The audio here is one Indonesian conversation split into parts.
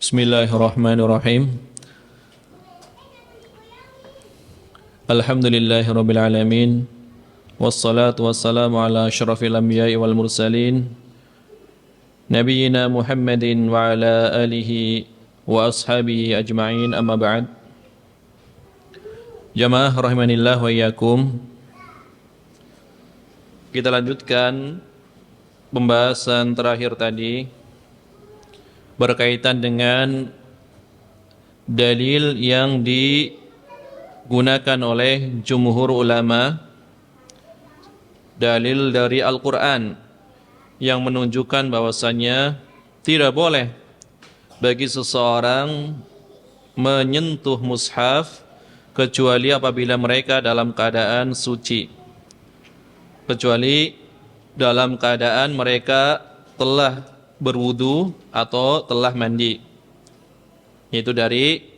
Bismillahirrahmanirrahim. Alhamdulillahirabbil alamin. Wassalatu wassalamu ala asyrafil anbiya'i wal mursalin nabiyyina Muhammadin wa ala alihi wa ashabihi ajma'in, amma ba'd. Jamaah rahimanillah wa iyyakum. Kita lanjutkan pembahasan terakhir tadi berkaitan dengan dalil yang digunakan oleh jumhur ulama, dalil dari Al-Quran yang menunjukkan bahwasannya tidak boleh bagi seseorang menyentuh mushaf kecuali apabila mereka dalam keadaan suci, kecuali dalam keadaan mereka telah berwudu atau telah mandi, yaitu dari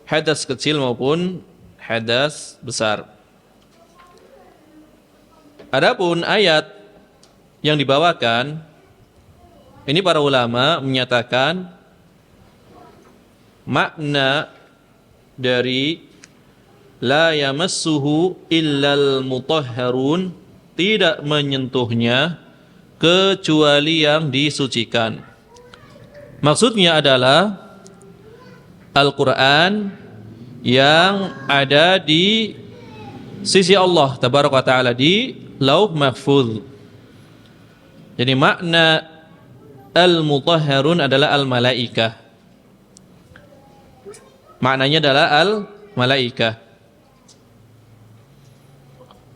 hadas kecil maupun hadas besar. Adapun ayat yang dibawakan ini, para ulama menyatakan makna dari la yamassuhu illal mutahharun, tidak menyentuhnya kecuali yang disucikan. Maksudnya adalah Al-Quran yang ada di sisi Allah Tabaraka wa Ta'ala di Lauh Mahfuz. Jadi makna al-mutahharun adalah al-malaikah. Maknanya adalah al-malaikah.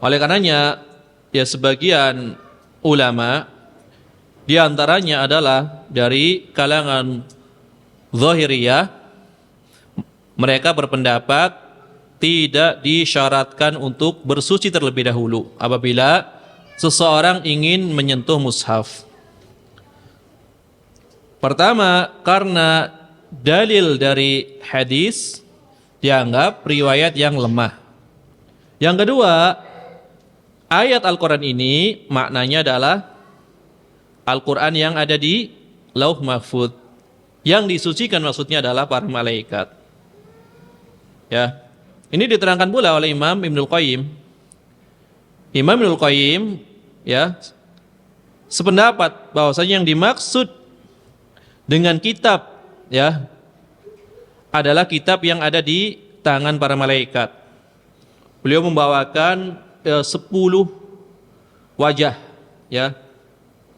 Oleh karenanya, ya sebagian ulama, di antaranya adalah dari kalangan Zahiriyah, mereka berpendapat tidak disyaratkan untuk bersuci terlebih dahulu apabila seseorang ingin menyentuh mushaf. Pertama, karena dalil dari hadis dianggap riwayat yang lemah. Yang kedua, ayat Al-Quran ini maknanya adalah Al-Quran yang ada di Lauh Mahfuz. Yang disucikan maksudnya adalah para malaikat. Ya, ini diterangkan pula oleh Imam Ibnul Qayyim. Imam Ibnul Qayyim ya sependapat bahwasanya yang dimaksud dengan kitab ya adalah kitab yang ada di tangan para malaikat. Beliau membawakan 10 wajah ya,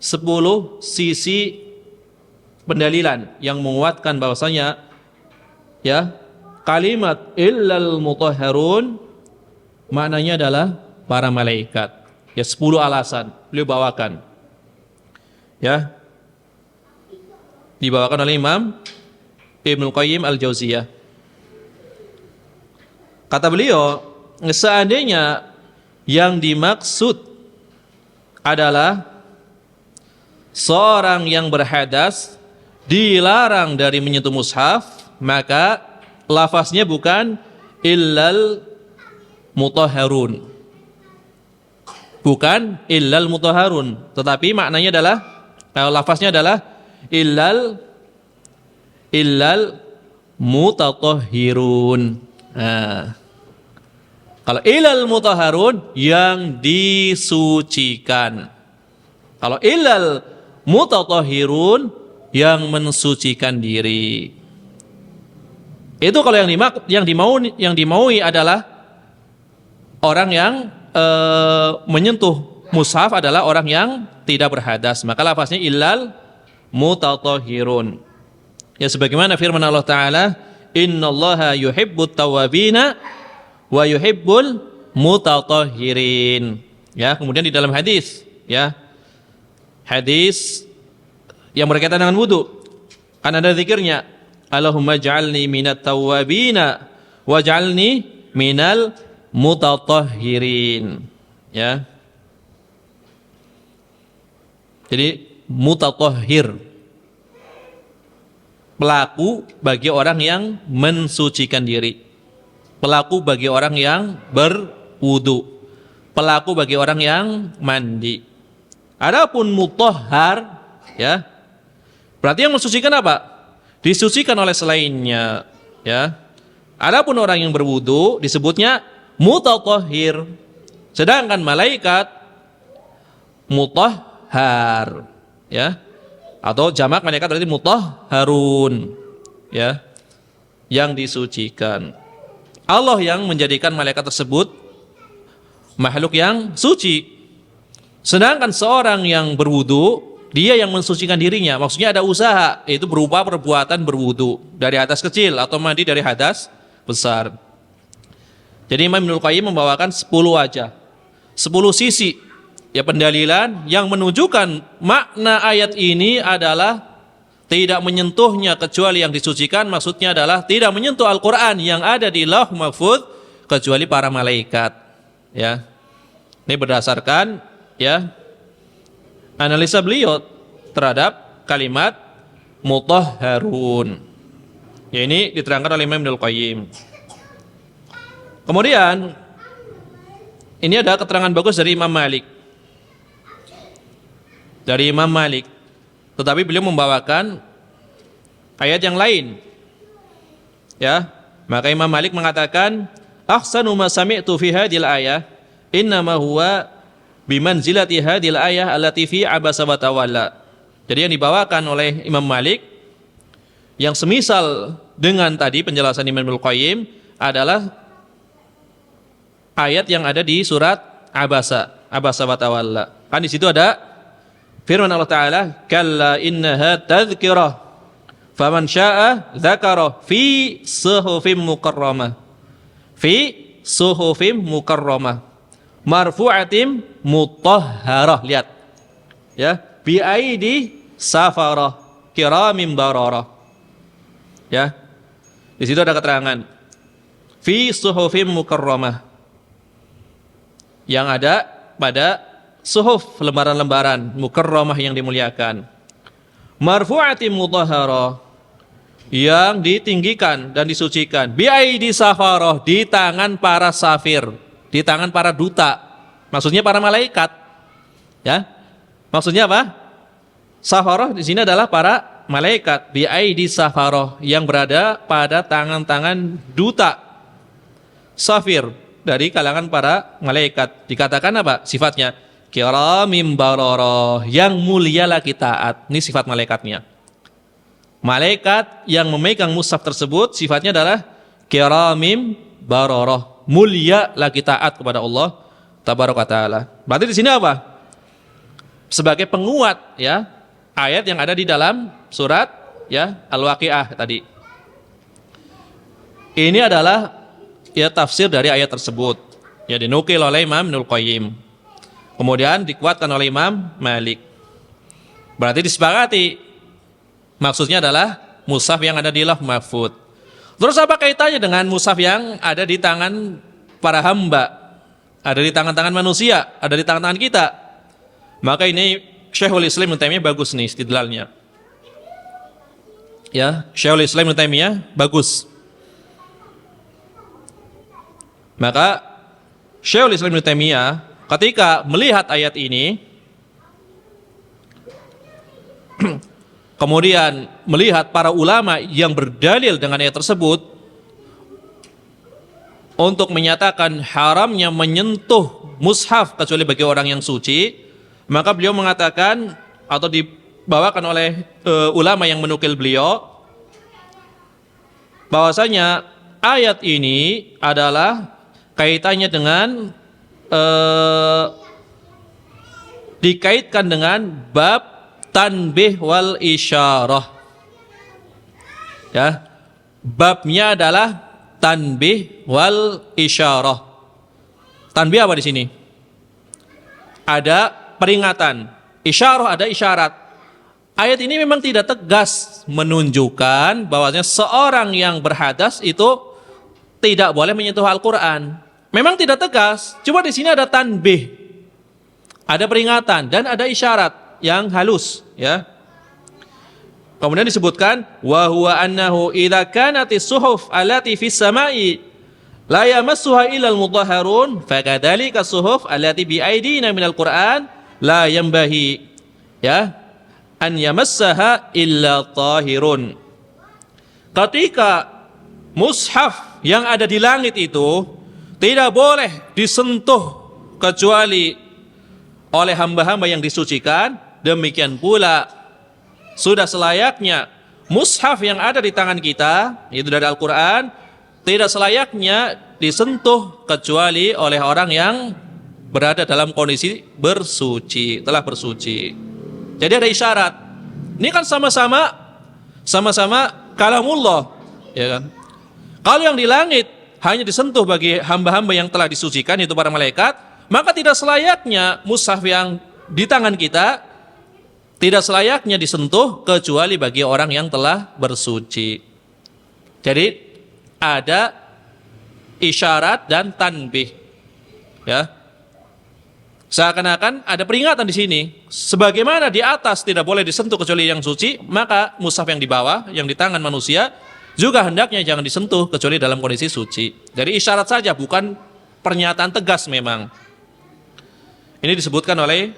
10 sisi pendalilan yang menguatkan bahwasanya ya kalimat illal mutahharun maknanya adalah para malaikat. Ya 10 alasan beliau bawakan. Ya. Dibawakan oleh Imam Ibnu Qayyim Al-Jauziyah. Kata beliau, seandainya yang dimaksud adalah seorang yang berhadas dilarang dari menyentuh mushaf, maka lafaznya bukan illal mutahharun, bukan illal mutahharun, tetapi maknanya adalah lafaznya adalah illal mutatahhirun. Nah, kalau illal mutahharun yang disucikan, kalau illal mutatahhirun yang mensucikan diri. Itu kalau yang dimaui adalah orang yang menyentuh mushaf adalah orang yang tidak berhadas, maka lafaznya illal mutatahhirun. Ya sebagaimana firman Allah Ta'ala, innallaha yuhibbut tawwabina wa yuhibbul mutatahhirin. Ya, kemudian di dalam hadis, ya, hadis yang berkaitan dengan wudu, kan ada zikirnya, Allahumma ja'alni minat tawwabina wa ja'alni minal mutatahhirin. Ya. Jadi mutatahhir, pelaku bagi orang yang mensucikan diri, pelaku bagi orang yang berwudu, pelaku bagi orang yang mandi. Adapun mutahhar, ya, berarti yang mensucikan apa? disucikan oleh selainnya, ya. Adapun orang yang berwudu disebutnya mutatahhir. Sedangkan malaikat mutahhar, ya. Atau jamak malaikat berarti mutahharun, ya. Yang disucikan. Allah yang menjadikan malaikat tersebut makhluk yang suci. Sedangkan seorang yang berwudu, dia yang mensucikan dirinya. Maksudnya ada usaha, yaitu berupa perbuatan berwudu dari hadas kecil atau mandi dari hadas besar. Jadi Imam Ibnul Qayyim membawakan 10 wajah, 10 sisi ya pendalilan yang menunjukkan makna ayat ini adalah tidak menyentuhnya kecuali yang disucikan. Maksudnya adalah tidak menyentuh Al-Quran yang ada di Lauh Mahfuz kecuali para malaikat, ya. Ini berdasarkan, ya, analisa beliau terhadap kalimat mutahharun. Ya, ini diterangkan oleh Imam Ibnul Qayyim. Kemudian ini ada keterangan bagus dari Imam Malik. Dari Imam Malik. Tetapi beliau membawakan ayat yang lain. Ya, maka Imam Malik mengatakan, "Ahsanu ma sami'tu fi hadhil ayah, innama huwa bimanzilati hadhil ayah allati fi abasa wa tawalla." Jadi yang dibawakan oleh Imam Malik yang semisal dengan tadi penjelasan Imam Ibnul Qayyim adalah ayat yang ada di surat Abasa wa tawalla. Kan di situ ada firman Allah Ta'ala, "Kalla innaha tadhkirah faman syaa'a dzakara fi suhufim mukarramah." Fi suhufim mukarramah marfu'atim mutahharah. Lihat, ya, bi aidi safarah kiramim bararah. Ya, di situ ada keterangan fi suhufim mukarramah, yang ada pada suhuf, lembaran-lembaran mukarramah yang dimuliakan. Marfu'atim mutahharah, yang ditinggikan dan disucikan. Bi aidi safarah, di tangan para safir, di tangan para duta. Maksudnya para malaikat. Ya. Maksudnya apa? Safarah di sini adalah para malaikat. Bi aidi safarah, yang berada pada tangan-tangan duta safir dari kalangan para malaikat. Dikatakan apa sifatnya? Kiramim bararah, yang mulia lagi taat. Ini sifat malaikatnya. Malaikat yang memegang mushaf tersebut sifatnya adalah kiramim bararah, mulia lagi taat kepada Allah tabaraka taala. Berarti di sini apa? Sebagai penguat, ya, ayat yang ada di dalam surat, ya, Al-Waqiah tadi. Ini adalah, ya, tafsir dari ayat tersebut. Ya, dinukil oleh Imam Ibnul Qayyim. Kemudian dikuatkan oleh Imam Malik. Berarti disepakati. Maksudnya adalah mushaf yang ada di Lauh Mahfuz. Terus apa kaitannya dengan mushaf yang ada di tangan para hamba? Ada di tangan-tangan manusia, ada di tangan-tangan kita. Maka ini Syekhul Islam Ibnu Taimiyah bagus nih istidlalnya. Ya, Syekhul Islam Ibnu Taimiyah bagus. Maka Syekhul Islam Ibnu Taimiyah ketika melihat ayat ini, kemudian melihat para ulama yang berdalil dengan ayat tersebut untuk menyatakan haramnya menyentuh mushaf kecuali bagi orang yang suci, maka beliau mengatakan, atau dibawakan oleh ulama yang menukil beliau, bahwasanya ayat ini adalah kaitannya dengan dikaitkan dengan bab tanbih wal isyarah. Ya, babnya adalah tanbih wal isyarah. Tanbih apa di sini? Ada peringatan. Isyarah ada isyarat. Ayat ini memang tidak tegas menunjukkan bahwasanya seorang yang berhadas itu tidak boleh menyentuh Al-Quran. Memang tidak tegas. Cuma di sini ada tanbih, ada peringatan dan ada isyarat yang halus, ya. Kemudian disebutkan wa huwa annahu idza kanatis suhuf allati fis samai la yamassuha illal mutahharun fakadzalika suhuf allati bi aidina minal Qur'an la yanbahi, ya, an yamassaha illa tahirun. ketika mushaf yang ada di langit itu tidak boleh disentuh kecuali oleh hamba-hamba yang disucikan, demikian pula sudah selayaknya mushaf yang ada di tangan kita, itu dari Al-Quran, tidak selayaknya disentuh kecuali oleh orang yang berada dalam kondisi bersuci, telah bersuci. Jadi ada isyarat. Ini kan sama-sama kalamullah, ya kan? Kalau yang di langit hanya disentuh bagi hamba-hamba yang telah disucikan, itu para malaikat, maka tidak selayaknya mushaf yang di tangan kita tidak selayaknya disentuh kecuali bagi orang yang telah bersuci. Jadi ada isyarat dan tanbih, ya. Seakan-akan ada peringatan di sini. Sebagaimana di atas tidak boleh disentuh kecuali yang suci, maka mushaf yang di bawah, yang di tangan manusia, juga hendaknya jangan disentuh kecuali dalam kondisi suci. Jadi isyarat saja, bukan pernyataan tegas memang. Ini disebutkan oleh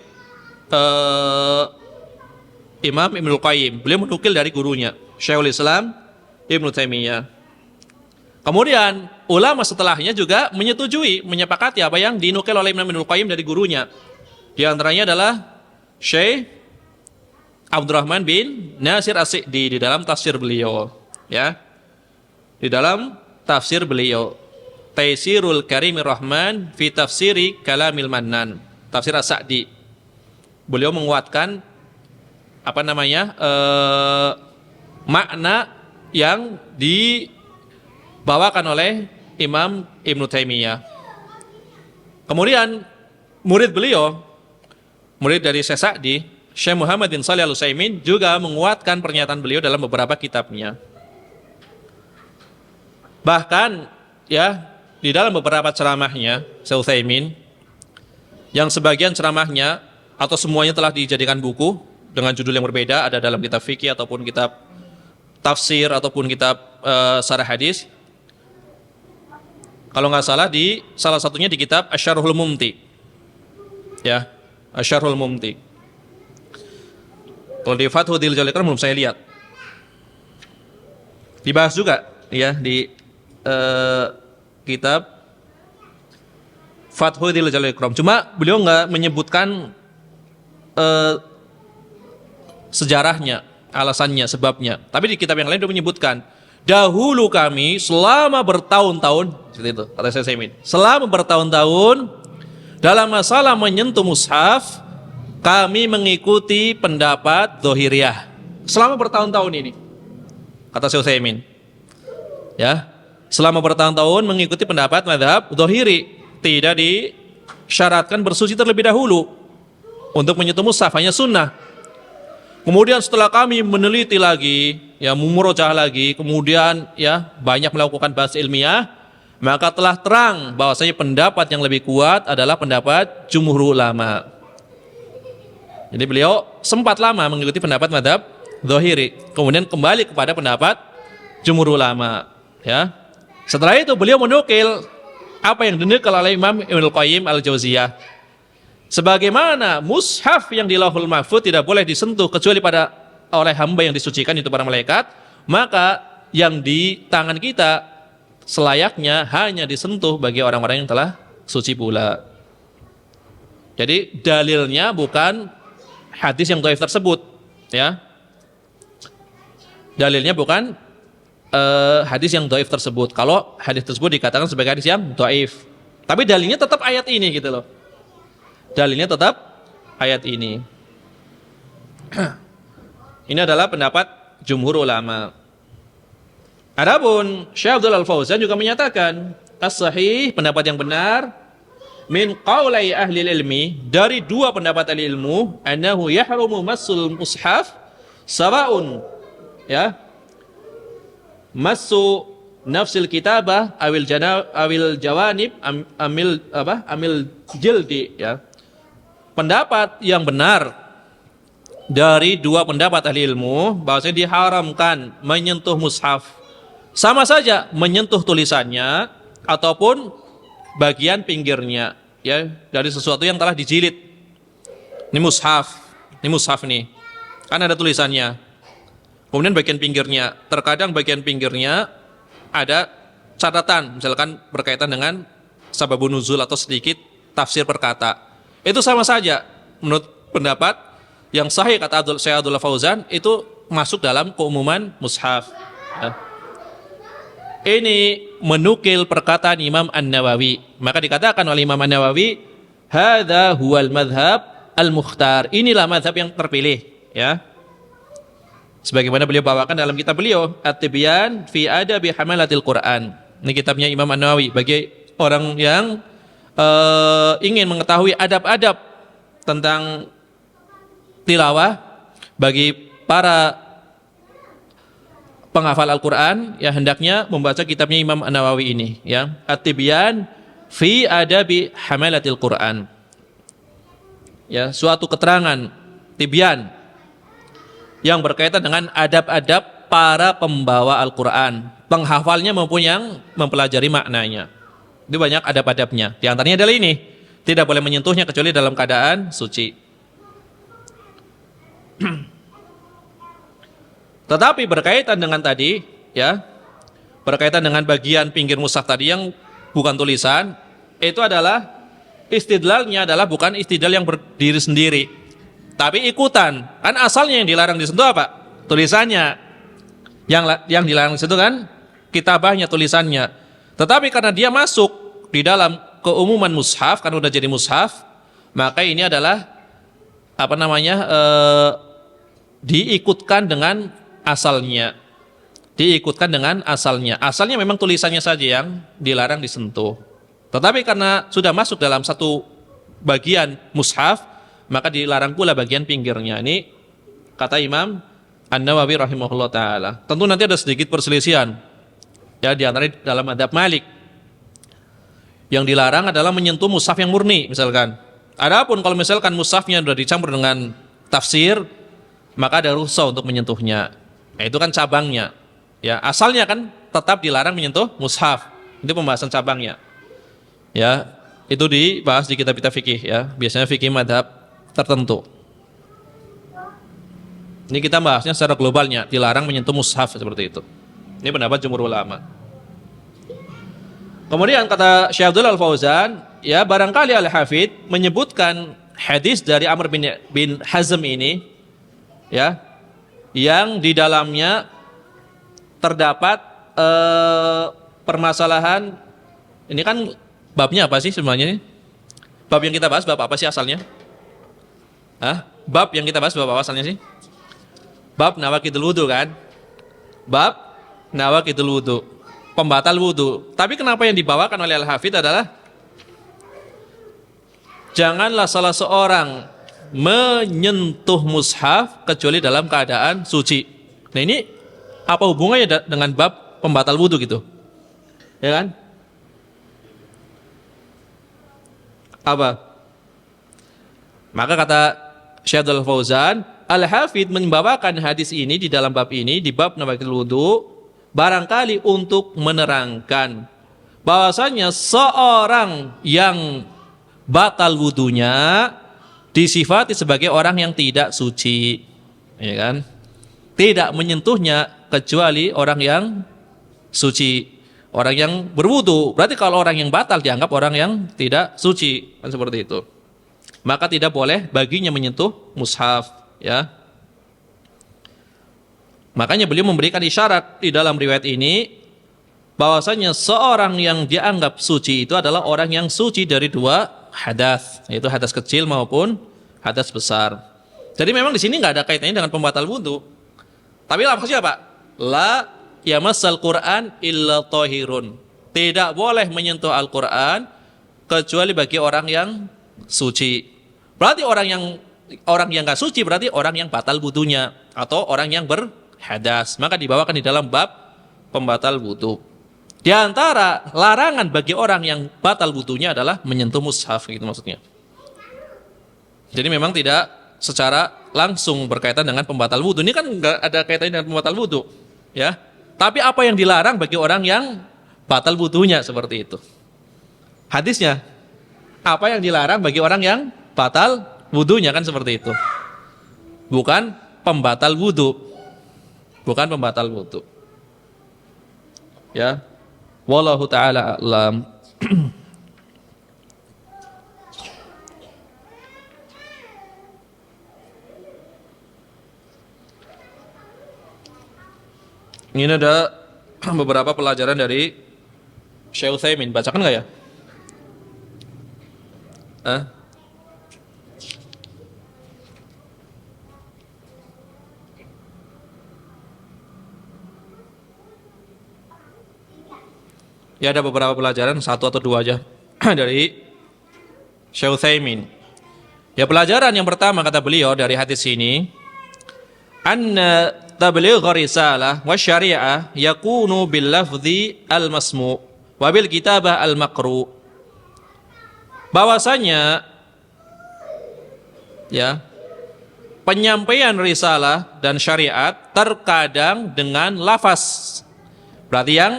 Imam Ibnul Qayyim. Beliau menukil dari gurunya, Syekhul Islam Ibnu Taimiyah. Kemudian ulama setelahnya juga menyetujui, menyepakati apa yang dinukil oleh Imam Ibnul Qayyim dari gurunya. Di antaranya adalah Syekh Abdurrahman bin Nasir As-Sa'di di dalam tafsir beliau, ya. Di dalam tafsir beliau, Taisirul Karimir Rahman fi Tafsiri Kalamil Mannan, tafsir As-Sa'di. Beliau menguatkan makna yang dibawakan oleh Imam Ibnu Taimiyah. Kemudian murid beliau, murid dari Syekh Sa'di, Syekh Muhammad bin Shalih Al-Utsaimin, juga menguatkan pernyataan beliau dalam beberapa kitabnya. Bahkan ya, di dalam beberapa ceramahnya Syekh Utsaimin, yang sebagian ceramahnya atau semuanya telah dijadikan buku dengan judul yang berbeda, ada dalam kitab fikih ataupun kitab tafsir ataupun kitab syarah hadis. Kalau nggak salah di salah satunya di kitab Asy-Syarhul Mumti, ya, Asy-Syarhul Mumti. Kalau di Fathul Jalil Ikram belum saya lihat. Dibahas juga, ya, di kitab Fathul Jalil Ikram. Cuma beliau nggak menyebutkan sejarahnya, alasannya, sebabnya. Tapi di kitab yang lain dia menyebutkan, dahulu kami selama bertahun-tahun, seperti itu kata Syekh Utsaimin, selama bertahun-tahun dalam masalah menyentuh mushaf, kami mengikuti pendapat Dzahiriyah. Selama bertahun-tahun ini, kata Syekh Utsaimin, ya, selama bertahun-tahun mengikuti pendapat mazhab Dzahiri, tidak disyaratkan bersuci terlebih dahulu untuk menyentuh mushaf, hanya sunnah. Kemudian setelah kami meneliti lagi, ya, mumurojaah lagi, kemudian ya banyak melakukan bahas ilmiah, maka telah terang bahwasanya pendapat yang lebih kuat adalah pendapat jumhur ulama. Jadi beliau sempat lama mengikuti pendapat mazhab Dzahiri, kemudian kembali kepada pendapat jumhur ulama, ya. Setelah itu beliau menukil apa yang dinukil oleh Imam Ibnul Qayyim Al-Jauziyah. Sebagaimana mushaf yang di Lauhul Mahfuz tidak boleh disentuh kecuali oleh hamba yang disucikan, itu para malaikat, maka yang di tangan kita selayaknya hanya disentuh bagi orang-orang yang telah suci pula. Jadi dalilnya bukan hadis yang dhaif tersebut, ya. Dalilnya bukan hadis yang dhaif tersebut. Kalau hadis tersebut dikatakan sebagai hadis yang dhaif, tapi dalilnya tetap ayat ini, gitu loh. Dalilnya tetap ayat ini. Ini adalah pendapat jumhur ulama. Adapun Syekh Abdul Al-Fauzan juga menyatakan, as-sahih, pendapat yang benar, min qaulai ahli ilmi, dari dua pendapat ahli ilmu, annahu yahrumu massul mushaf sawaun, ya, massu nafsil kitabah awil jawanib amil jildi, ya. Pendapat yang benar dari dua pendapat ahli ilmu bahwasanya diharamkan menyentuh mushaf, sama saja menyentuh tulisannya ataupun bagian pinggirnya, ya, dari sesuatu yang telah dijilid. Ini mushaf nih, kan ada tulisannya. Kemudian bagian pinggirnya, terkadang bagian pinggirnya ada catatan, misalkan berkaitan dengan sababun nuzul atau sedikit tafsir perkata. Itu sama saja, menurut pendapat yang sahih kata Syekh Abdullah Fauzan, itu masuk dalam keumuman mushaf. Ya. Ini menukil perkataan Imam An-Nawawi. Maka dikatakan oleh Imam An-Nawawi, hadza huwal madhab al-mukhtar. Inilah madhab yang terpilih, ya. Sebagaimana beliau bawakan dalam kitab beliau, At-Tibyan fi Adabi Hamalatil Quran. Ini kitabnya Imam An-Nawawi bagi orang yang ingin mengetahui adab-adab tentang tilawah bagi para penghafal Al-Quran, ya hendaknya membaca kitabnya Imam An-Nawawi ini, ya, At-Tibyan fi Adabi Hamalatil Quran. Ya, suatu keterangan tibyan yang berkaitan dengan adab-adab para pembawa Al-Quran, penghafalnya maupun yang mempelajari maknanya. Itu banyak adab-adabnya. Di antaranya adalah ini, tidak boleh menyentuhnya kecuali dalam keadaan suci. Tetapi berkaitan dengan tadi, ya, berkaitan dengan bagian pinggir mushaf tadi yang bukan tulisan, itu adalah istidlalnya adalah bukan istidlal yang berdiri sendiri, tapi ikutan. Kan asalnya yang dilarang di situ apa? Tulisannya. Yang dilarang di situ kan kitabahnya, tulisannya. Tetapi karena dia masuk di dalam keumuman mushaf, kan udah jadi mushaf, maka ini adalah apa namanya? Diikutkan dengan asalnya. Diikutkan dengan asalnya. Asalnya memang tulisannya saja yang dilarang disentuh. Tetapi karena sudah masuk dalam satu bagian mushaf, maka dilarang pula bagian pinggirnya. Ini kata Imam An-Nawawi rahimahullah ta'ala. Tentu nanti ada sedikit perselisihan, ya, di antara dalam madhab Malik. Yang dilarang adalah menyentuh mushaf yang murni, misalkan. Adapun kalau misalkan mushafnya sudah dicampur dengan tafsir, maka ada rukhsah untuk menyentuhnya. Nah, itu kan cabangnya. Ya, asalnya kan tetap dilarang menyentuh mushaf. Itu pembahasan cabangnya. Ya, itu dibahas di kitab-kitab fikih, ya. Biasanya fikih madhab tertentu. Ini kita bahasnya secara globalnya, dilarang menyentuh mushaf seperti itu. Ini pendapat jumhur ulama. Kemudian kata Syekh Abdullah Al-Fauzan, ya, barangkali Al-Hafidh menyebutkan hadis dari Amr bin Hazm ini, ya, yang di dalamnya terdapat permasalahan. Ini kan babnya apa sih sebenarnya ini? Bab yang kita bahas bab apa sih asalnya? Bab yang kita bahas bab apa asalnya sih? Bab nawaqidul wudu kan? Bab nawaqidul wudu, pembatal wudu. Tapi kenapa yang dibawakan oleh Al-Hafidh adalah janganlah salah seorang menyentuh mushaf kecuali dalam keadaan suci. Nah, ini apa hubungannya dengan bab pembatal wudu gitu? Ya kan? Apa? Maka kata Syekh Abdul Fauzan, Al-Hafidh membawakan hadis ini di dalam bab ini, di bab nawaqidul wudu, barangkali untuk menerangkan bahwasanya seorang yang batal wudunya disifati sebagai orang yang tidak suci, ya kan? Tidak menyentuhnya kecuali orang yang suci, orang yang berwudu. Berarti kalau orang yang batal dianggap orang yang tidak suci, kan seperti itu. Maka tidak boleh baginya menyentuh mushaf, ya. Makanya beliau memberikan isyarat di dalam riwayat ini bahwasanya seorang yang dianggap suci itu adalah orang yang suci dari dua hadas, yaitu hadas kecil maupun hadas besar. Jadi memang di sini nggak ada kaitannya dengan pembatal wudu. Tapi lafaznya apa? La yamassal Qur'an illa thahirun. Tidak boleh menyentuh Al-Qur'an kecuali bagi orang yang suci. Berarti orang yang nggak suci berarti orang yang batal wudunya atau orang yang berhadas. Maka dibawakan di dalam bab pembatal wudu. Di antara larangan bagi orang yang batal wudunya adalah menyentuh mushaf, gitu maksudnya. Jadi memang tidak secara langsung berkaitan dengan pembatal wudu. Ini kan nggak ada kaitannya dengan pembatal wudu, ya. Tapi apa yang dilarang bagi orang yang batal wudunya seperti itu? Hadisnya, apa yang dilarang bagi orang yang batal wudunya, kan seperti itu. Bukan pembatal wudu. bukan pembatal wudu. Ya. Wallahu taala a'lam. Ini ada beberapa pelajaran dari Syekh Utsaimin. Bacakan nggak ya? Ya ada beberapa pelajaran, satu atau dua aja dari Syekh Utsaimin. Ya pelajaran yang pertama kata beliau dari hadis ini, anna tabligh risalah wa syari'ah yakunu bil lafzi al masmu' wa bil kitabah al maqru. Bahwasanya ya penyampaian risalah dan syariat terkadang dengan lafaz. Berarti yang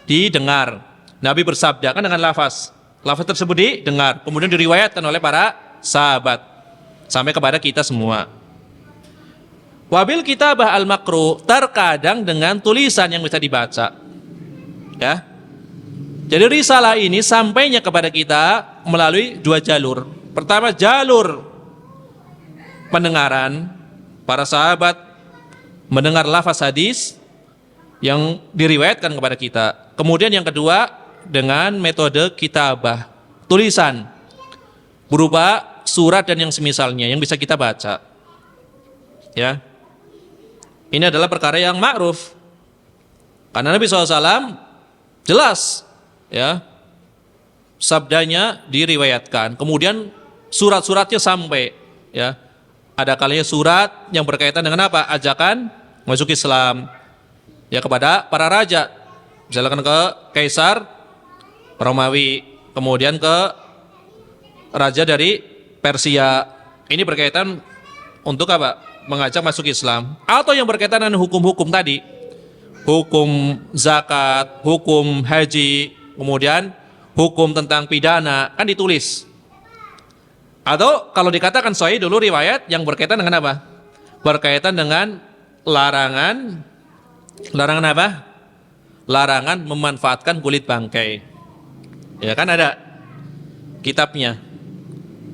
didengar. Nabi bersabda kan dengan lafaz. Lafaz tersebut didengar, kemudian diriwayatkan oleh para sahabat sampai kepada kita semua. Wabil kitabah al-makru, terkadang dengan tulisan yang bisa dibaca. Ya. Jadi risalah ini sampainya kepada kita melalui dua jalur. Pertama jalur pendengaran, para sahabat mendengar lafaz hadis yang diriwayatkan kepada kita. Kemudian yang kedua dengan metode kitabah, tulisan berupa surat dan yang semisalnya yang bisa kita baca. Ya. Ini adalah perkara yang ma'ruf. Karena Nabi SAW jelas ya sabdanya diriwayatkan. Kemudian surat-suratnya sampai ya. Ada kalanya surat yang berkaitan dengan apa? Ajakan masuk Islam. Ya kepada para raja. Misalkan ke Kaisar Romawi, kemudian ke raja dari Persia. Ini berkaitan untuk apa? Mengajak masuk Islam. Atau yang berkaitan dengan hukum-hukum tadi. Hukum zakat, hukum haji, kemudian hukum tentang pidana, kan ditulis. Atau kalau dikatakan sahih dulu riwayat yang berkaitan dengan apa? Berkaitan dengan larangan apa? Larangan memanfaatkan kulit bangkai. Ya kan ada kitabnya.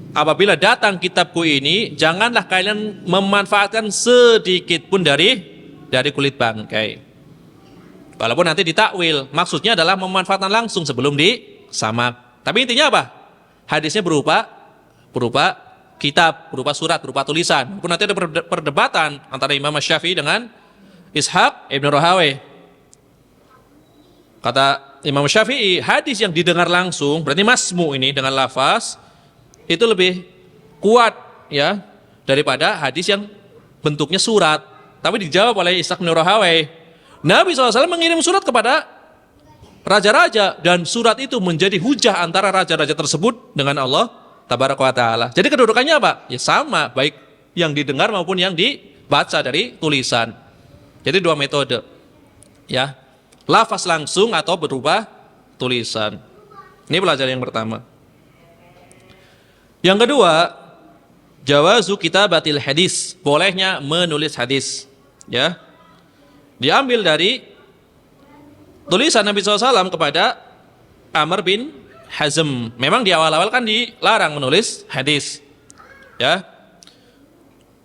Apabila datang kitabku ini, janganlah kalian memanfaatkan sedikit pun dari kulit bangkai. Walaupun nanti ditakwil, maksudnya adalah memanfaatkan langsung sebelum disamak. Tapi intinya apa? Hadisnya berupa kitab, berupa surat, berupa tulisan. Walaupun nanti ada perdebatan antara Imam Syafi'i dengan Ishaq Ibn Rahawayh. Kata Imam Syafi'i, hadis yang didengar langsung, berarti masmu ini dengan lafaz, itu lebih kuat ya daripada hadis yang bentuknya surat. Tapi dijawab oleh Ishaq Ibn Rahawayh, Nabi SAW mengirim surat kepada raja-raja dan surat itu menjadi hujah antara raja-raja tersebut dengan Allah Tabaraka wa Ta'ala. Jadi kedudukannya apa? Ya sama, baik yang didengar maupun yang dibaca dari tulisan. Jadi dua metode. Ya. Lafaz langsung atau berupa tulisan. Ini pelajaran yang pertama. Yang kedua, jawazu kitabatil hadis, bolehnya menulis hadis. Ya. Diambil dari tulisan Nabi SAW kepada Amr bin Hazm. Memang di awal-awal kan dilarang menulis hadis. Ya.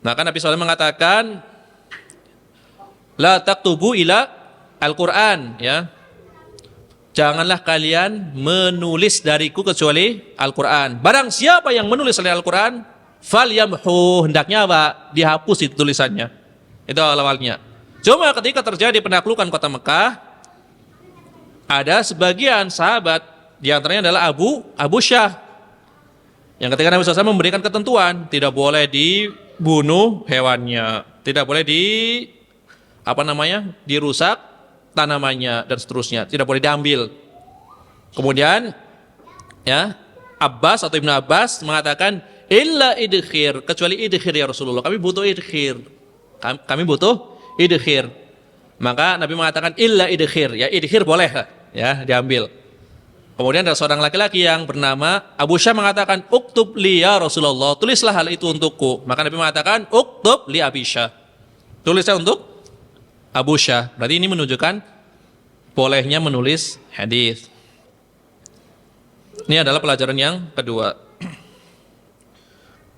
Nah kan Nabi SAW mengatakan la taktubu ila Al-Quran, ya. Janganlah kalian menulis dariku kecuali Al-Quran. Barang siapa yang menulis dari Al-Quran, falyamhu, hendaknya apa? Dihapus itu tulisannya. Itu awal-awalnya. Cuma ketika terjadi penaklukan kota Mekah, ada sebagian sahabat, di antaranya adalah Abu Syah, yang ketika Nabi SAW memberikan ketentuan, tidak boleh dibunuh hewannya, tidak boleh dirusak tanamannya dan seterusnya, tidak boleh diambil. Kemudian ya Abbas atau Ibnu Abbas mengatakan illa idkhir, kecuali idkhir ya Rasulullah, kami butuh idkhir. Kami butuh idkhir. Maka Nabi mengatakan illa idkhir, ya idkhir boleh ya diambil. Kemudian ada seorang laki-laki yang bernama Abu Syah mengatakan uktub li ya Rasulullah, tulislah hal itu untukku. Maka Nabi mengatakan uktub li Abi Syah, tulislah untuk Abu Syah. Berarti ini menunjukkan bolehnya menulis hadis. Ini adalah pelajaran yang kedua.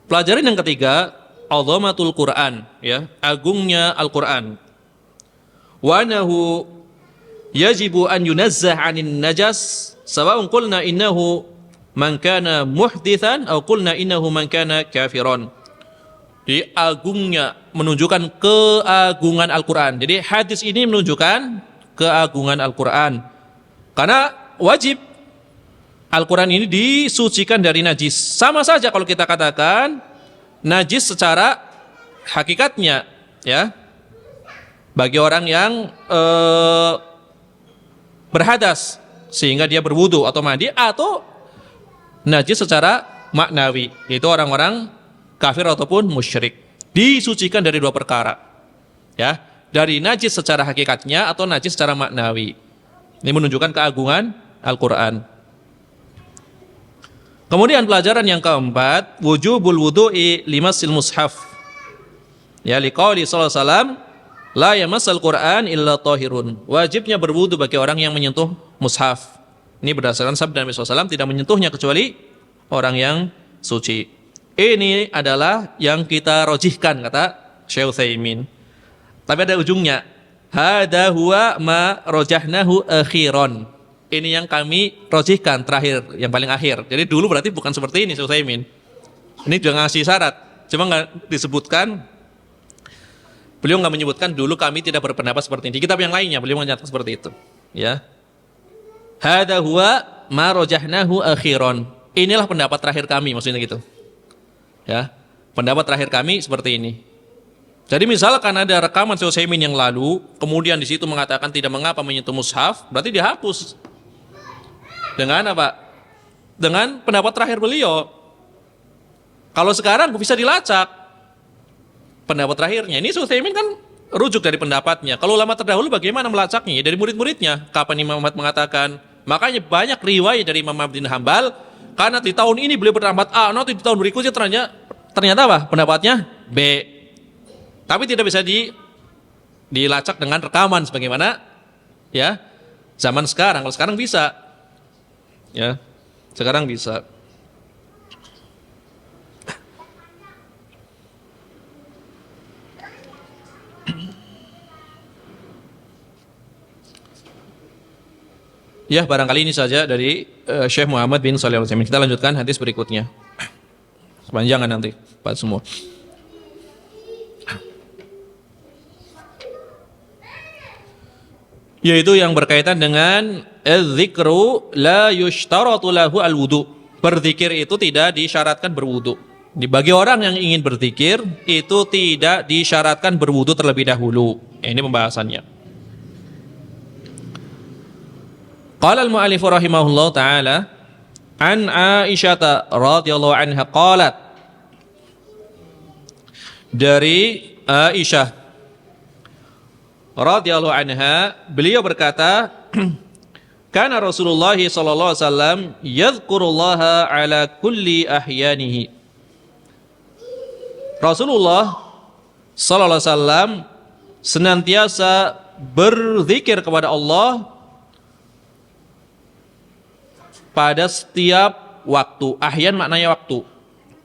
Pelajaran yang ketiga, azamatul Quran, ya, agungnya Al-Quran. Wa annahu yajibu an yunazzah 'anin najas, sawa'un qulna innahu man kana muhditsan aw qulna innahu man kana kafiran. Jadi agungnya menunjukkan keagungan Al-Quran. Jadi hadis ini menunjukkan keagungan Al-Quran. Karena wajib Al-Quran ini disucikan dari najis. Sama saja kalau kita katakan najis secara hakikatnya, ya, bagi orang yang berhadas sehingga dia berwudu atau mandi, atau najis secara maknawi, yaitu orang-orang kafir ataupun musyrik. Disucikan dari dua perkara, ya, dari najis secara hakikatnya atau najis secara maknawi. Ini menunjukkan keagungan Al-Quran. Kemudian pelajaran yang keempat, wujubul wudu'i limasil mushaf. Ya, liqauli sallallahu alaihi wasallam, la yamassal Qur'an illa tahirun. Wajibnya berwudu bagi orang yang menyentuh mushaf. Ini berdasarkan sabda Nabi SAW, tidak menyentuhnya kecuali orang yang suci. Ini adalah yang kita rojihkan, kata Syekh Utsaimin. Tapi ada ujungnya. Hada huwa ma rojahnahu akhiran. Ini yang kami rojihkan terakhir, yang paling akhir. Jadi dulu berarti bukan seperti ini Syekh Utsaimin. Ini juga ngasih syarat, cuma nggak disebutkan. Beliau nggak menyebutkan dulu kami tidak berpendapat seperti ini. Di kitab yang lainnya beliau menyatakan seperti itu. Ya. Hada huwa ma rojahnahu akhiran. Inilah pendapat terakhir kami, maksudnya gitu. Ya. Pendapat terakhir kami seperti ini. Jadi misalkan ada rekaman Syekh Utsaimin yang lalu, kemudian di situ mengatakan tidak mengapa menyentuh mushaf, berarti dihapus. Dengan apa? Dengan pendapat terakhir beliau. Kalau sekarang bisa dilacak pendapat terakhirnya. Ini Syekh Utsaimin kan rujuk dari pendapatnya. Kalau ulama terdahulu bagaimana melacaknya? Dari murid-muridnya. Kapan Imam Ahmad mengatakan? Makanya banyak riwayat dari Imam Ahmad bin Hanbal, karena di tahun ini beliau berpendapat A, nanti di tahun berikutnya ternyata apa? Pendapatnya B. Tapi tidak bisa dilacak dengan rekaman sebagaimana, ya, zaman sekarang. Kalau sekarang bisa. Ya, sekarang bisa. Ya, barangkali ini saja dari Syekh Muhammad bin Shalih Al-Utsaimin. Kita lanjutkan hadis berikutnya. Sepanjangan nanti, Pak semua. Yaitu yang berkaitan dengan az-zikru la yushtaratu lahu al-wudu. Berzikir itu tidak disyaratkan berwudu. Bagi orang yang ingin berzikir itu tidak disyaratkan berwudu terlebih dahulu. Ini pembahasannya. Qala al-mu'allif rahimahullah taala an Aisyah radhiyallahu anha qalat, dari Aisyah radhiyallahu anha, beliau berkata, kana Rasulullah sallallahu alaihi wasallam yadhkurullaha ala kulli ahyanihi. Rasulullah sallallahu alaihi wasallam senantiasa berzikir kepada Allah pada setiap waktu. Ahyan maknanya waktu.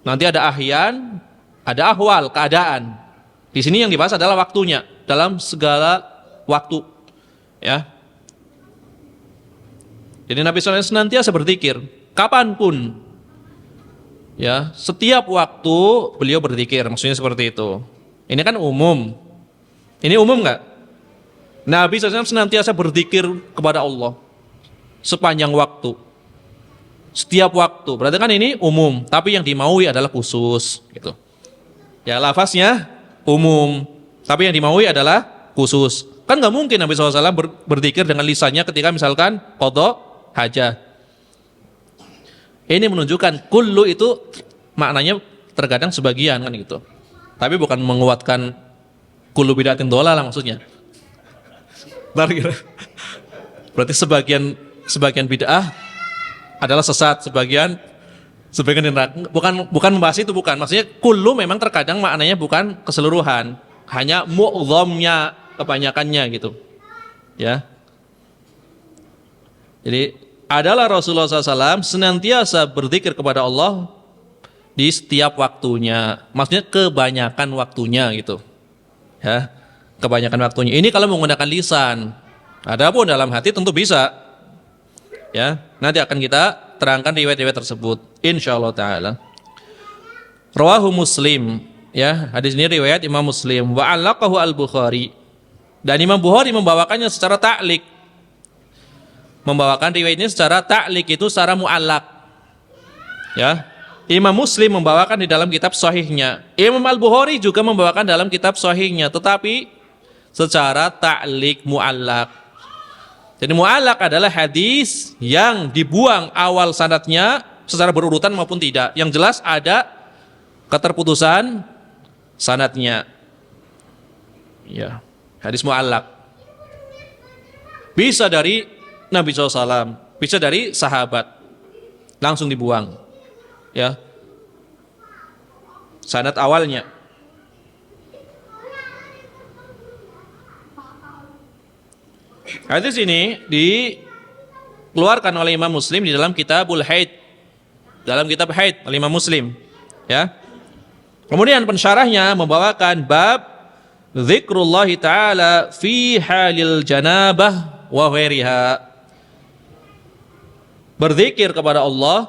Nanti ada ahyan, ada ahwal, keadaan. Di sini yang dibahas adalah waktunya, dalam segala waktu, ya. Jadi Nabi SAW senantiasa berzikir kapanpun, ya, setiap waktu beliau berzikir. Maksudnya seperti itu. Ini kan umum. Ini umum nggak? Nabi SAW senantiasa berzikir kepada Allah sepanjang waktu, setiap waktu. Berarti kan ini umum, tapi yang dimaui adalah khusus, gitu. Ya, lafaznya umum, tapi yang dimaui adalah khusus. Kan nggak mungkin Nabi SAW berzikir dengan lisannya ketika misalkan qadha hajat. Ini menunjukkan kullu itu maknanya terkadang sebagian, kan gitu. Tapi bukan menguatkan kullu bid'atin dhalalah maksudnya. Berarti sebagian bid'ah adalah sesat, sebagian neraka. Bukan membahas itu, bukan. Maksudnya kullu memang terkadang maknanya bukan keseluruhan, hanya mu'dhamnya kebanyakannya gitu. Ya. Jadi adalah Rasulullah SAW senantiasa berzikir kepada Allah di setiap waktunya. Maksudnya kebanyakan waktunya gitu. Ya. Kebanyakan waktunya. Ini kalau menggunakan lisan. Adapun dalam hati tentu bisa. Ya. Nanti akan kita terangkan riwayat-riwayat tersebut insyaallah taala. Rawahu Muslim, ya, hadis ini riwayat Imam Muslim, wa 'allaqahu Al-Bukhari. Dan Imam Bukhari membawakannya secara ta'liq. Membawakan riwayat ini secara ta'liq itu secara mu'allaq. Ya. Imam Muslim membawakan di dalam kitab sahihnya. Imam Al-Bukhari juga membawakan dalam kitab sahihnya, tetapi secara ta'liq mu'allaq. Jadi mu'allaq adalah hadis yang dibuang awal sanadnya secara berurutan maupun tidak. Yang jelas ada keterputusan sanadnya. Ya, hadis mu'allaq. Bisa dari Nabi SAW, bisa dari sahabat, langsung dibuang. Ya, sanad awalnya. Hadis ini dikeluarkan oleh Imam Muslim di dalam Kitabul Haid, dalam kitab Haid oleh Imam Muslim. Ya. Kemudian pensyarahnya membawakan bab zikrullah ta'ala fi halil janabah wa ghairiha. Berzikir kepada Allah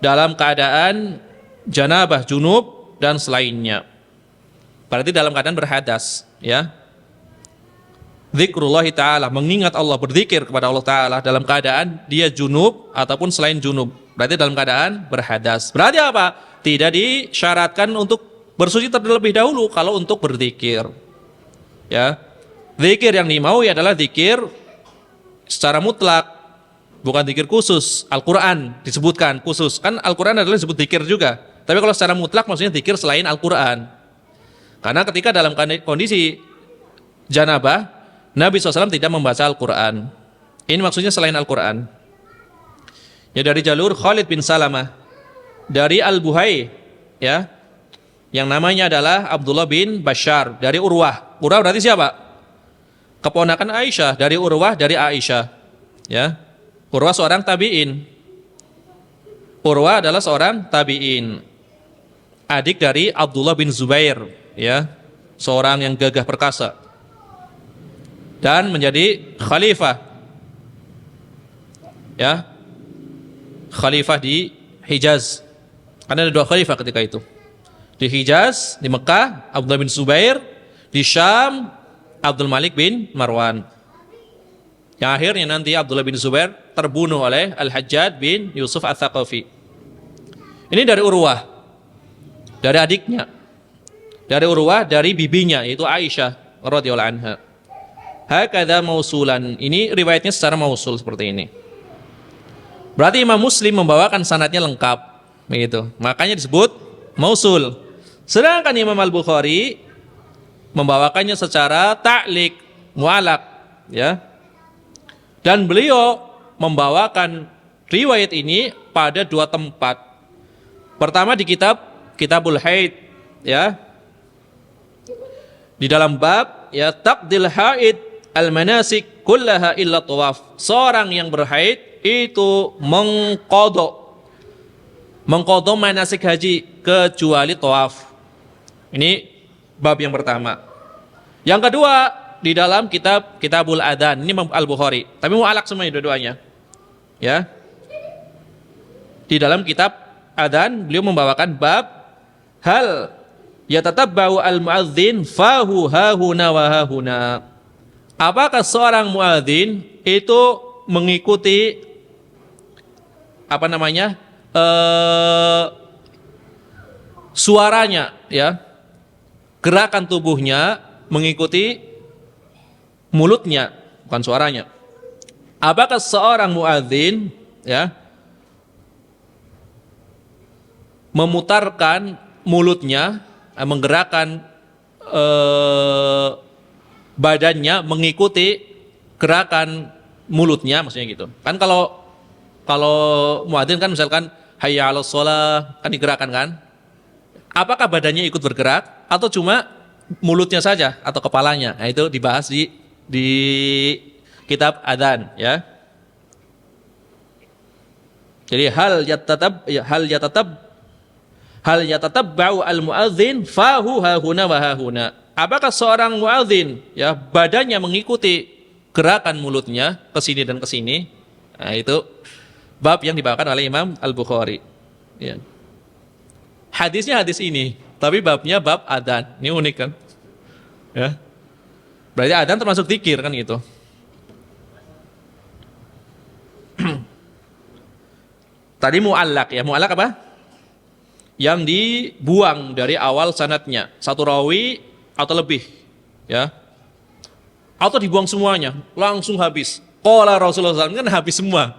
dalam keadaan janabah, junub dan selainnya. Berarti dalam keadaan berhadas, ya. Zikrullah ta'ala, mengingat Allah, berzikir kepada Allah ta'ala dalam keadaan dia junub ataupun selain junub. Berarti dalam keadaan berhadas. Berarti apa? Tidak disyaratkan untuk bersuci terlebih dahulu kalau untuk berzikir. Ya. Zikir yang dimaui adalah zikir secara mutlak, bukan zikir khusus. Al-Qur'an disebutkan khusus. Kan Al-Qur'an adalah disebut zikir juga. Tapi kalau secara mutlak maksudnya zikir selain Al-Qur'an. Karena ketika dalam kondisi janabah, Nabi SAW tidak membaca Al-Qur'an. Ini maksudnya selain Al-Qur'an. Ya, dari jalur Khalid bin Salamah, dari Al-Buhai, ya, yang namanya adalah Abdullah bin Bashar, dari Urwah. Urwah berarti siapa? Keponakan Aisyah, dari Urwah dari Aisyah. Ya, Urwah seorang tabi'in. Urwah adalah seorang tabi'in, adik dari Abdullah bin Zubair, ya, seorang yang gagah perkasa dan menjadi khalifah, ya, khalifah di Hijaz. Karena ada dua khalifah ketika itu. Di Hijaz, di Mekah, Abdullah bin Zubair. Di Syam, Abdul Malik bin Marwan. Yang akhirnya nanti Abdullah bin Zubair terbunuh oleh Al-Hajjaj bin Yusuf Al-Thaqafi. Ini dari Urwah, dari adiknya. Dari Urwah, dari bibinya, yaitu Aisyah radhiyallahu anha. Hakadha mausulan. Ini riwayatnya secara mausul seperti ini. Berarti Imam Muslim membawakan sanadnya lengkap, begitu. Makanya disebut mausul. Sedangkan Imam Al-Bukhari membawakannya secara ta'liq, mu'allaq, ya. Dan beliau membawakan riwayat ini pada dua tempat. Pertama di Kitabul Haid, ya. Di dalam bab, ya, taqdil haid al-manasik kullaha illa tawaf. Seorang yang berhaid itu mengqadha manasik haji kecuali tawaf. Ini bab yang pertama. Yang kedua di dalam Kitabul Adzan, ini Al-Bukhari, tapi mu'allaq semuanya dua-duanya. Ya. Di dalam kitab Adzan beliau membawakan bab hal yatatabba'u al-muadzin fahu hahuna wa hahuna. Apakah seorang muadzin itu mengikuti suaranya, ya, gerakan tubuhnya mengikuti mulutnya, bukan suaranya. Apakah seorang muadzin, ya, memutarkan mulutnya, menggerakkan badannya mengikuti gerakan mulutnya, maksudnya gitu. Kan kalau muadzin kan misalkan hayya 'alas shalah kan digerakkan kan? Apakah badannya ikut bergerak atau cuma mulutnya saja atau kepalanya. Nah, itu dibahas di kitab adzan ya. Jadi hal yatatabba'u al-muadzin fahu hahuna wa hahuna. Apakah seorang muadzin ya badannya mengikuti gerakan mulutnya ke sini dan ke sini? Nah, itu bab yang dibawakan oleh Imam Al-Bukhari. Ya. Hadisnya hadis ini, tapi babnya bab adzan. Ini unik kan? Ya. Berarti adzan termasuk dzikir kan gitu. Tadi mu'allaq ya, mu'allaq apa? Yang dibuang dari awal sanadnya, satu rawi atau lebih, ya. Atau dibuang semuanya, langsung habis. Qala Rasulullah SAW kan habis semua,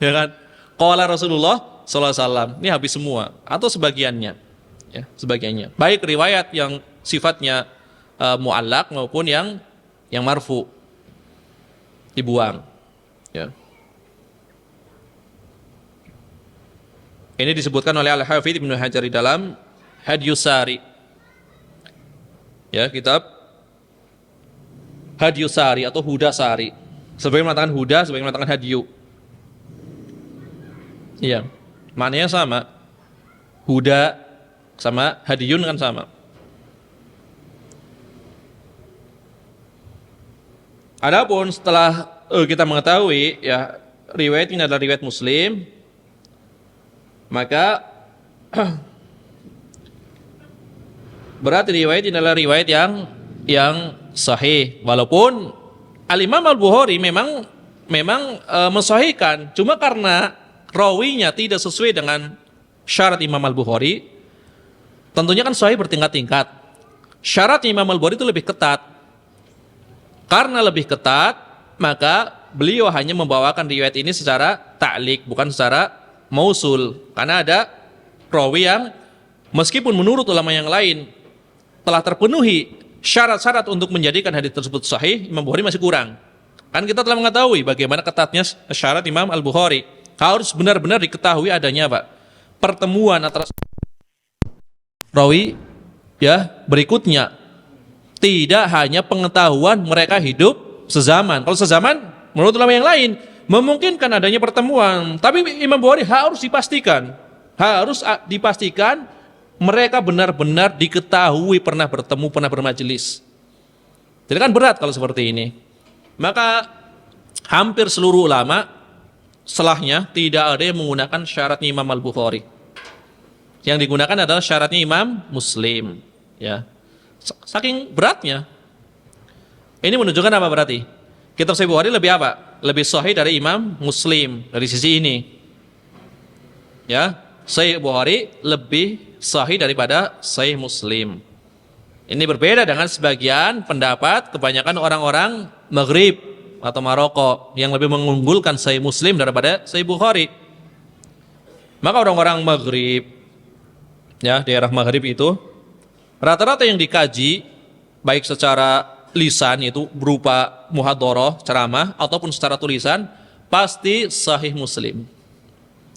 ya kan? Qala Rasulullah SAW ini habis semua atau sebagiannya, ya, sebagiannya. Baik riwayat yang sifatnya mu'allaq maupun yang marfu dibuang, ya. Ini disebutkan oleh Al-Hafidz Ibnu Hajar di dalam Hadyus Sari. Ya, kitab Hadyus Sari atau Huda Sari. Sebagian mengatakan Huda, sebagian mengatakan Hadyu. Iya, maknanya sama. Huda sama Hadyun kan sama. Adapun setelah kita mengetahui ya riwayat ini adalah riwayat Muslim, maka berarti riwayat ini adalah riwayat yang sahih. Walaupun Al-Imam Al-Bukhari memang mensahihkan, cuma karena rawinya tidak sesuai dengan syarat Imam Al-Bukhari. Tentunya kan sahih bertingkat-tingkat. Syarat Imam Al-Bukhari itu lebih ketat. Karena lebih ketat, maka beliau hanya membawakan riwayat ini secara ta'liq, bukan secara mausul, karena ada rawi yang meskipun menurut ulama yang lain telah terpenuhi syarat-syarat untuk menjadikan hadis tersebut sahih, Imam Bukhari masih kurang. Kan kita telah mengetahui bagaimana ketatnya syarat Imam Al-Bukhari. Harus benar-benar diketahui adanya Pak pertemuan antara rawi ya berikutnya. Tidak hanya pengetahuan mereka hidup sezaman. Kalau sezaman menurut ulama yang lain memungkinkan adanya pertemuan, tapi Imam Bukhari harus dipastikan mereka benar-benar diketahui pernah bertemu, pernah bermajelis. Jadi kan berat kalau seperti ini. Maka hampir seluruh ulama setelahnya tidak ada yang menggunakan syaratnya Imam Al-Bukhari. Yang digunakan adalah syaratnya Imam Muslim, ya. Saking beratnya. Ini menunjukkan apa berarti? Kitab Sahih Bukhari lebih apa? Lebih sahih dari Imam Muslim dari sisi ini. Ya, Sahih Bukhari lebih sahih daripada Sahih Muslim. Ini berbeda dengan sebagian pendapat kebanyakan orang-orang Maghrib atau Maroko yang lebih mengunggulkan Sahih Muslim daripada Sahih Bukhari. Maka orang-orang Maghrib, ya, daerah Maghrib itu rata-rata yang dikaji baik secara lisan itu berupa muhadharah, ceramah ataupun secara tulisan pasti Sahih Muslim.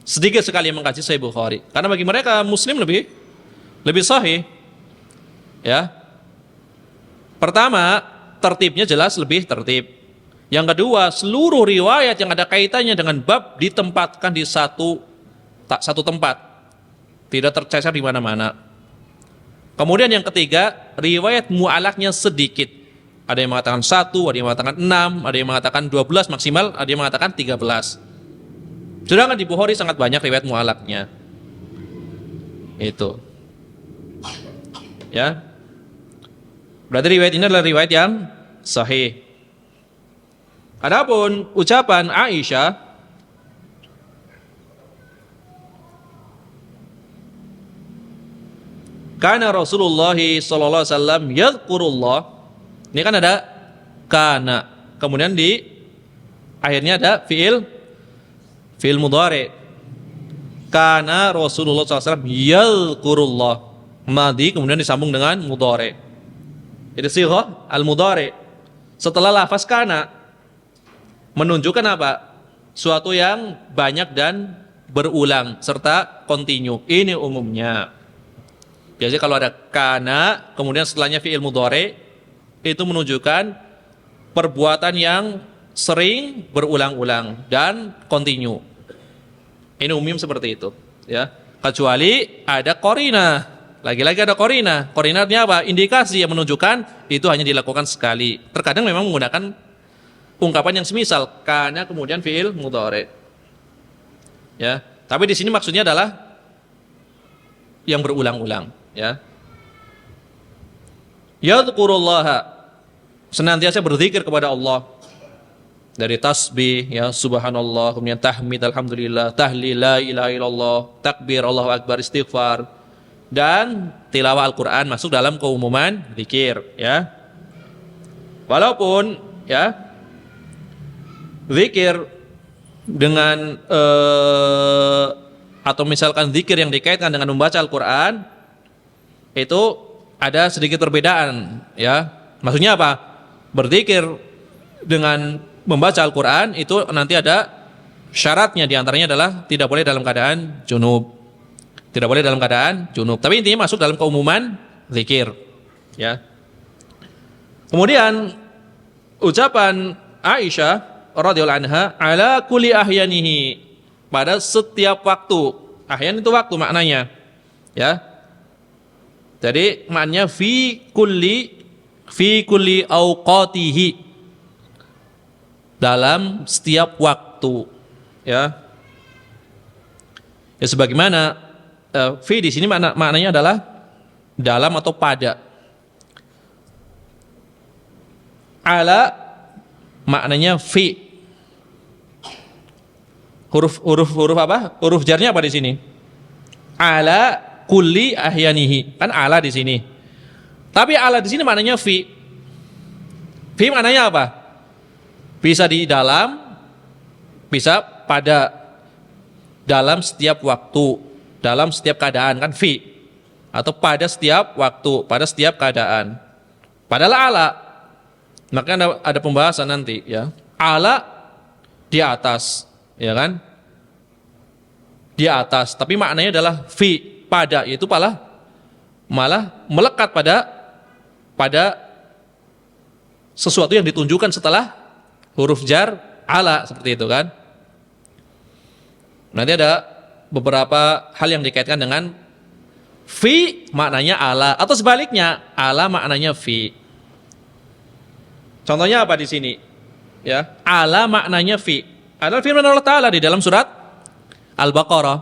Sedikit sekali yang mengkaji Sahih Bukhari. Karena bagi mereka Muslim lebih sahih. Ya. Pertama, tertibnya jelas lebih tertib. Yang kedua, seluruh riwayat yang ada kaitannya dengan bab ditempatkan di satu tempat. Tidak tercecer di mana-mana. Kemudian yang ketiga, riwayat mu'alaknya sedikit. Ada yang mengatakan 1, ada yang mengatakan 6, ada yang mengatakan 12 maksimal, ada yang mengatakan 13. Sedangkan di Bukhari sangat banyak riwayat mu'alaknya. Itu. Ya. Berarti riwayat ini adalah riwayat yang sahih. Adapun ucapan Aisyah, kana Rasulullah sallallahu alaihi wasallam yadhkurullah. Ini kan ada kana, kemudian di akhirnya ada fiil mudhari. Kana Rasulullah SAW yadhkurullah, madhi kemudian disambung dengan mudhari. Itu sighah al-mudhari. Setelah lafaz kana menunjukkan apa? Suatu yang banyak dan berulang serta kontinu. Ini umumnya. Biasanya kalau ada kana, kemudian setelahnya fi'il mudhari, itu menunjukkan perbuatan yang sering berulang-ulang dan kontinu. Ini umum seperti itu, ya. Kecuali ada qarina. Lagi-lagi ada qarina. Qarina artinya apa? Indikasi yang menunjukkan itu hanya dilakukan sekali. Terkadang memang menggunakan ungkapan yang semisal kana kemudian fi'il mudhari. Ya. Tapi di sini maksudnya adalah yang berulang-ulang, ya. Yadhkurullaha, senantiasa berzikir kepada Allah. Dari tasbih, ya, subhanallah, kemudian tahmid, alhamdulillah, tahlil, la ilaha illallah, takbir, Allahu akbar, istighfar, dan tilawah Al-Quran masuk dalam keumuman zikir, ya. Walaupun, ya, zikir dengan atau misalkan zikir yang dikaitkan dengan membaca Al-Quran itu ada sedikit perbedaan, ya. Maksudnya apa? Berzikir dengan membaca Al-Quran itu nanti ada syaratnya, diantaranya adalah tidak boleh dalam keadaan junub. Tidak boleh dalam keadaan junub. Tapi intinya masuk dalam keumuman zikir, ya. Kemudian ucapan Aisyah radhiyallahu anha, ala kulli ahyanihi, pada setiap waktu. Ahyan itu waktu maknanya, ya. Jadi maknanya fi kulli awqatihi, dalam setiap waktu, ya. Ya sebagaimana fi di sini maknanya adalah dalam atau pada. Ala maknanya fi. Huruf apa? Huruf jarnya apa di sini? Ala kulli ahyanihi. Kan ala di sini. Tapi ala di sini maknanya fi. Fi maknanya apa? Bisa di dalam, bisa pada, dalam setiap waktu, dalam setiap keadaan, kan fi. Atau pada setiap waktu, pada setiap keadaan. Padahal ala, maka ada pembahasan nanti, ya. Ala di atas, ya kan? Di atas, tapi maknanya adalah fi, pada, yaitu malah melekat pada sesuatu yang ditunjukkan setelah huruf jar ala, seperti itu kan. Nanti ada beberapa hal yang dikaitkan dengan fi maknanya ala, atau sebaliknya ala maknanya fi. Contohnya apa di sini? Ya, ala maknanya fi. Adalah firman Allah Ta'ala di dalam surat Al-Baqarah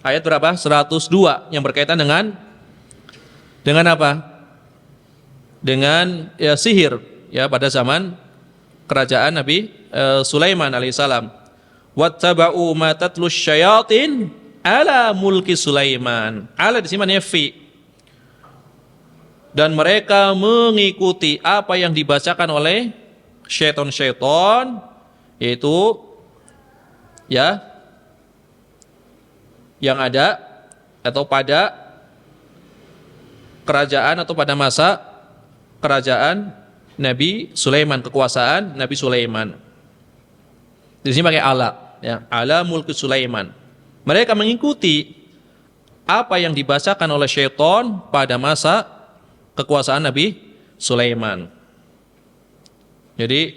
ayat berapa? 102, yang berkaitan dengan apa? Dengan ya, sihir, ya, pada zaman kerajaan Nabi Sulaiman alaihissalam. Wattaba'u ma tatlus syayatin ala mulki Sulaiman. Ala di sini maknanya fi. Dan mereka mengikuti apa yang dibacakan oleh syaitan-syaitan, yaitu, ya, yang ada atau pada kerajaan atau pada masa kerajaan Nabi Sulaiman, kekuasaan Nabi Sulaiman. Di sini pakai ala, ya, ala mulki Sulaiman. Mereka mengikuti apa yang dibacakan oleh syaitan pada masa kekuasaan Nabi Sulaiman. Jadi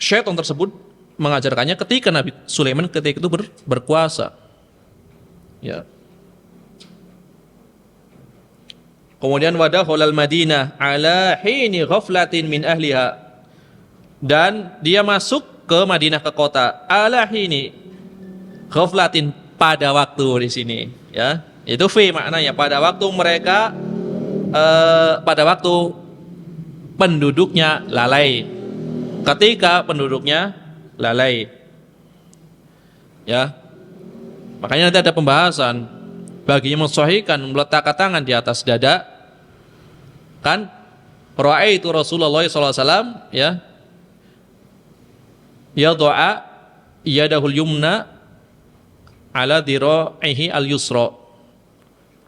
syaitan tersebut mengajarkannya ketika Nabi Sulaiman ketika itu berkuasa. Ya. Kemudian wadahulal Madinah ala hini ghaflatin min ahliha, dan dia masuk ke Madinah, ke kota, ala hini ghaflatin, pada waktu di sini, ya. Itu fi maknanya, pada waktu mereka pada waktu penduduknya lalai, ketika penduduknya lalai, ya. Makanya nanti ada pembahasan bagi yang mensahihkan meletakkan tangan di atas dada, kan? Ra'aitu Rasulullah SAW, ya, yad'a yadahul yumna ala dhira'ihi al-yusra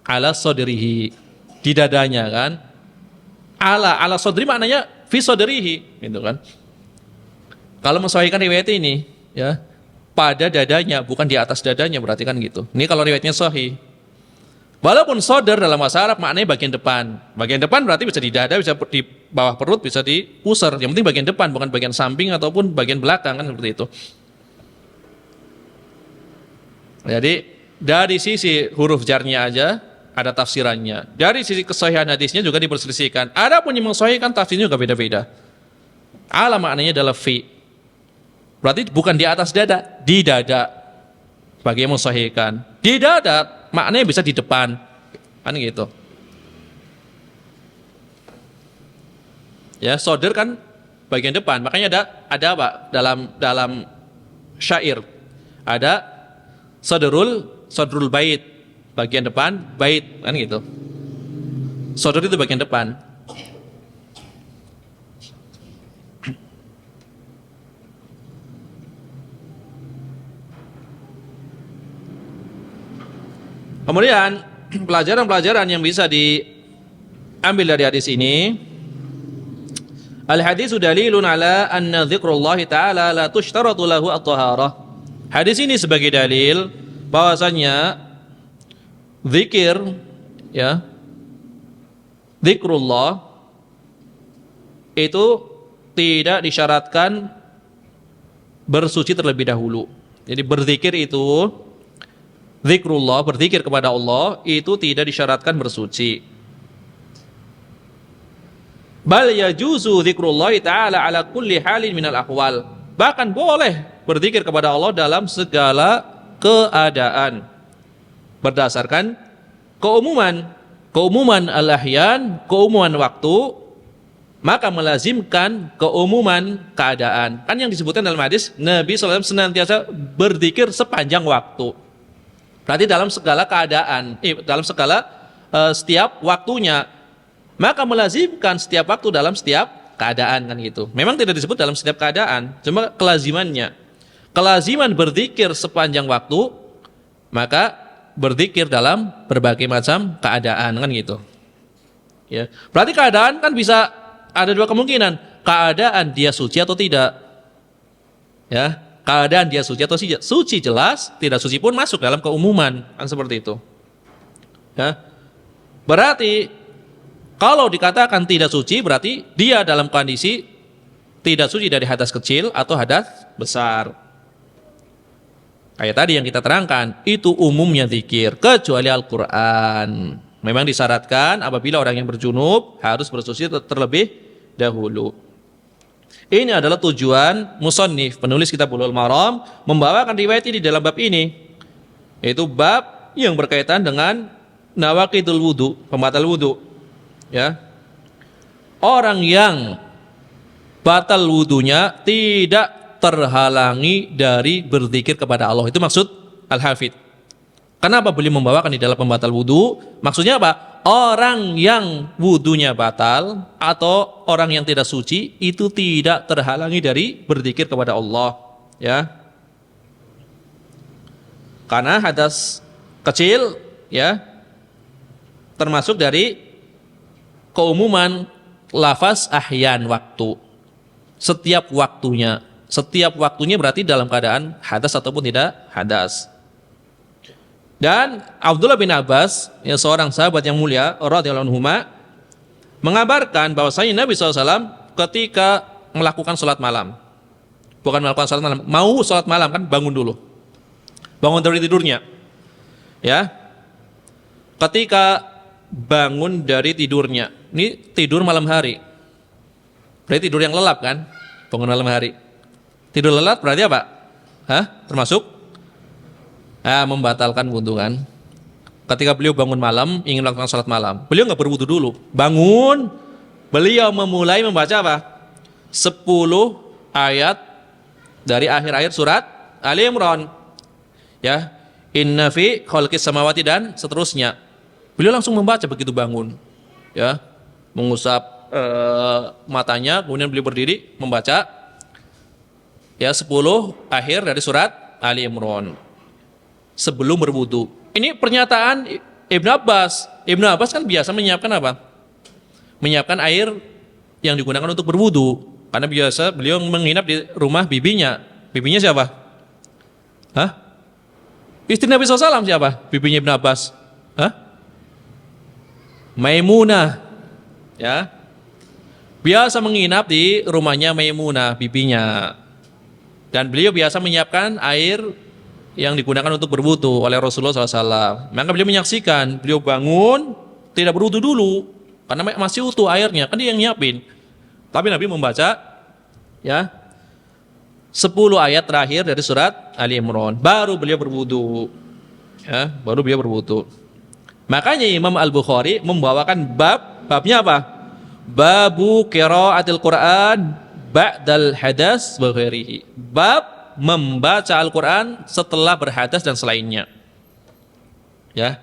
ala sadrihi, di dadanya, kan? Ala sadri maknanya fi sadrihi, gitu kan? Kalau mensahihkan riwayat ini, ya, pada dadanya, bukan di atas dadanya, berarti kan gitu. Ini kalau riwayatnya sahih. Walaupun sodor dalam bahasa Arab maknanya bagian depan. Bagian depan berarti bisa di dada, bisa di bawah perut, bisa di pusar. Yang penting bagian depan, bukan bagian samping ataupun bagian belakang, kan seperti itu. Jadi dari sisi huruf jarnya aja ada tafsirannya. Dari sisi kesahihan hadisnya juga diperselisihkan. Ada pun yang mensahihkan tafsirnya juga beda-beda. Ala maknanya adalah fi. Berarti bukan di atas dada, di dada. Bagi yang mensahihkan. Di dada maknanya bisa di depan. Kan gitu. Ya, sodor kan bagian depan. Makanya ada apa? Dalam syair ada sodrul bait, bagian depan, bait, kan gitu. Sodor itu bagian depan. Kemudian pelajaran-pelajaran yang bisa diambil dari hadis ini, al-haditsu dalilun ala anna dzikrullahi ta'ala la tushtaratu lahu at-taharah. Hadis ini sebagai dalil bahwasanya zikir, ya, zikrullah itu tidak disyaratkan bersuci terlebih dahulu. Jadi berzikir itu, zikrullah, berzikir kepada Allah itu tidak disyaratkan bersuci. Bal yajuzu zikrullah ta'ala ala kulli halin minal ahwal. Bahkan boleh berzikir kepada Allah dalam segala keadaan. Berdasarkan keumuman al-ahyan, keumuman waktu, maka melazimkan keumuman keadaan. Kan yang disebutkan dalam hadis, Nabi SAW senantiasa berzikir sepanjang waktu. Berarti dalam segala keadaan, dalam segala setiap waktunya, maka melazimkan setiap waktu dalam setiap keadaan, kan gitu. Memang tidak disebut dalam setiap keadaan, cuma kelazimannya. Kelaziman berzikir sepanjang waktu, maka berzikir dalam berbagai macam keadaan, kan gitu. Ya, berarti keadaan kan bisa ada dua kemungkinan, keadaan dia suci atau tidak. Ya. Keadaan dia suci atau tidak. Suci jelas, tidak suci pun masuk dalam keumuman, kan seperti itu. Ya. Berarti kalau dikatakan tidak suci berarti dia dalam kondisi tidak suci dari hadas kecil atau hadas besar. Kayak tadi yang kita terangkan, itu umumnya zikir kecuali Al-Qur'an. Memang disyaratkan apabila orang yang berjunub harus bersuci terlebih dahulu. Ini adalah tujuan musannif, penulis kitab Bulughul Maram, membawakan riwayat ini dalam bab ini, yaitu bab yang berkaitan dengan nawaqidul wudu, pembatal wudu. Ya, orang yang batal wudunya tidak terhalangi dari berzikir kepada Allah. Itu maksud Al-Hafidz. Kenapa beliau membawakan di dalam pembatal wudu? Maksudnya apa? Orang yang wudunya batal atau orang yang tidak suci itu tidak terhalangi dari berzikir kepada Allah, ya. Karena hadas kecil, ya, termasuk dari keumuman lafaz ahyan, waktu. Setiap waktunya berarti dalam keadaan hadas ataupun tidak hadas. Dan Abdullah bin Abbas, yang seorang sahabat yang mulia radhiyallahu anhuma, mengabarkan bahwasanya Nabi SAW ketika melakukan sholat malam, bukan melakukan sholat malam, mau sholat malam kan bangun dulu, bangun dari tidurnya, ya. Ketika bangun dari tidurnya, ini tidur malam hari, berarti tidur yang lelap kan, bangun malam hari. Tidur lelap berarti apa? Termasuk membatalkan wudu kan. Ketika beliau bangun malam ingin melakukan sholat malam, beliau nggak berwudu dulu, bangun, beliau memulai membaca apa? 10 ayat dari akhir-akhir surat Ali Imran, ya, inna fi khalqis samawati dan seterusnya. Beliau langsung membaca begitu bangun, ya, mengusap matanya, kemudian beliau berdiri membaca, ya, 10 akhir dari surat Ali Imran sebelum berwudu. Ini pernyataan Ibnu Abbas. Ibnu Abbas kan biasa menyiapkan apa? Menyiapkan air yang digunakan untuk berwudu. Karena biasa beliau menginap di rumah bibinya. Bibinya siapa? Istri Nabi SAW siapa? Bibinya Ibnu Abbas. Maimunah, ya, biasa menginap di rumahnya Maimunah, bibinya. Dan beliau biasa menyiapkan air yang digunakan untuk berwudu oleh Rasulullah SAW. Maka beliau menyaksikan, beliau bangun, tidak berwudu dulu, karena masih utuh airnya, kan dia yang nyiapin. Tapi Nabi membaca, ya, 10 ayat terakhir dari surat Ali Imran, baru beliau berwudu, ya, baru beliau berwudu. Makanya Imam Al-Bukhari membawakan babnya apa? Babu qiraatil Quran ba'dal hadas wa ghairihi. Bab membaca Al-Quran setelah berhadas dan selainnya. Ya.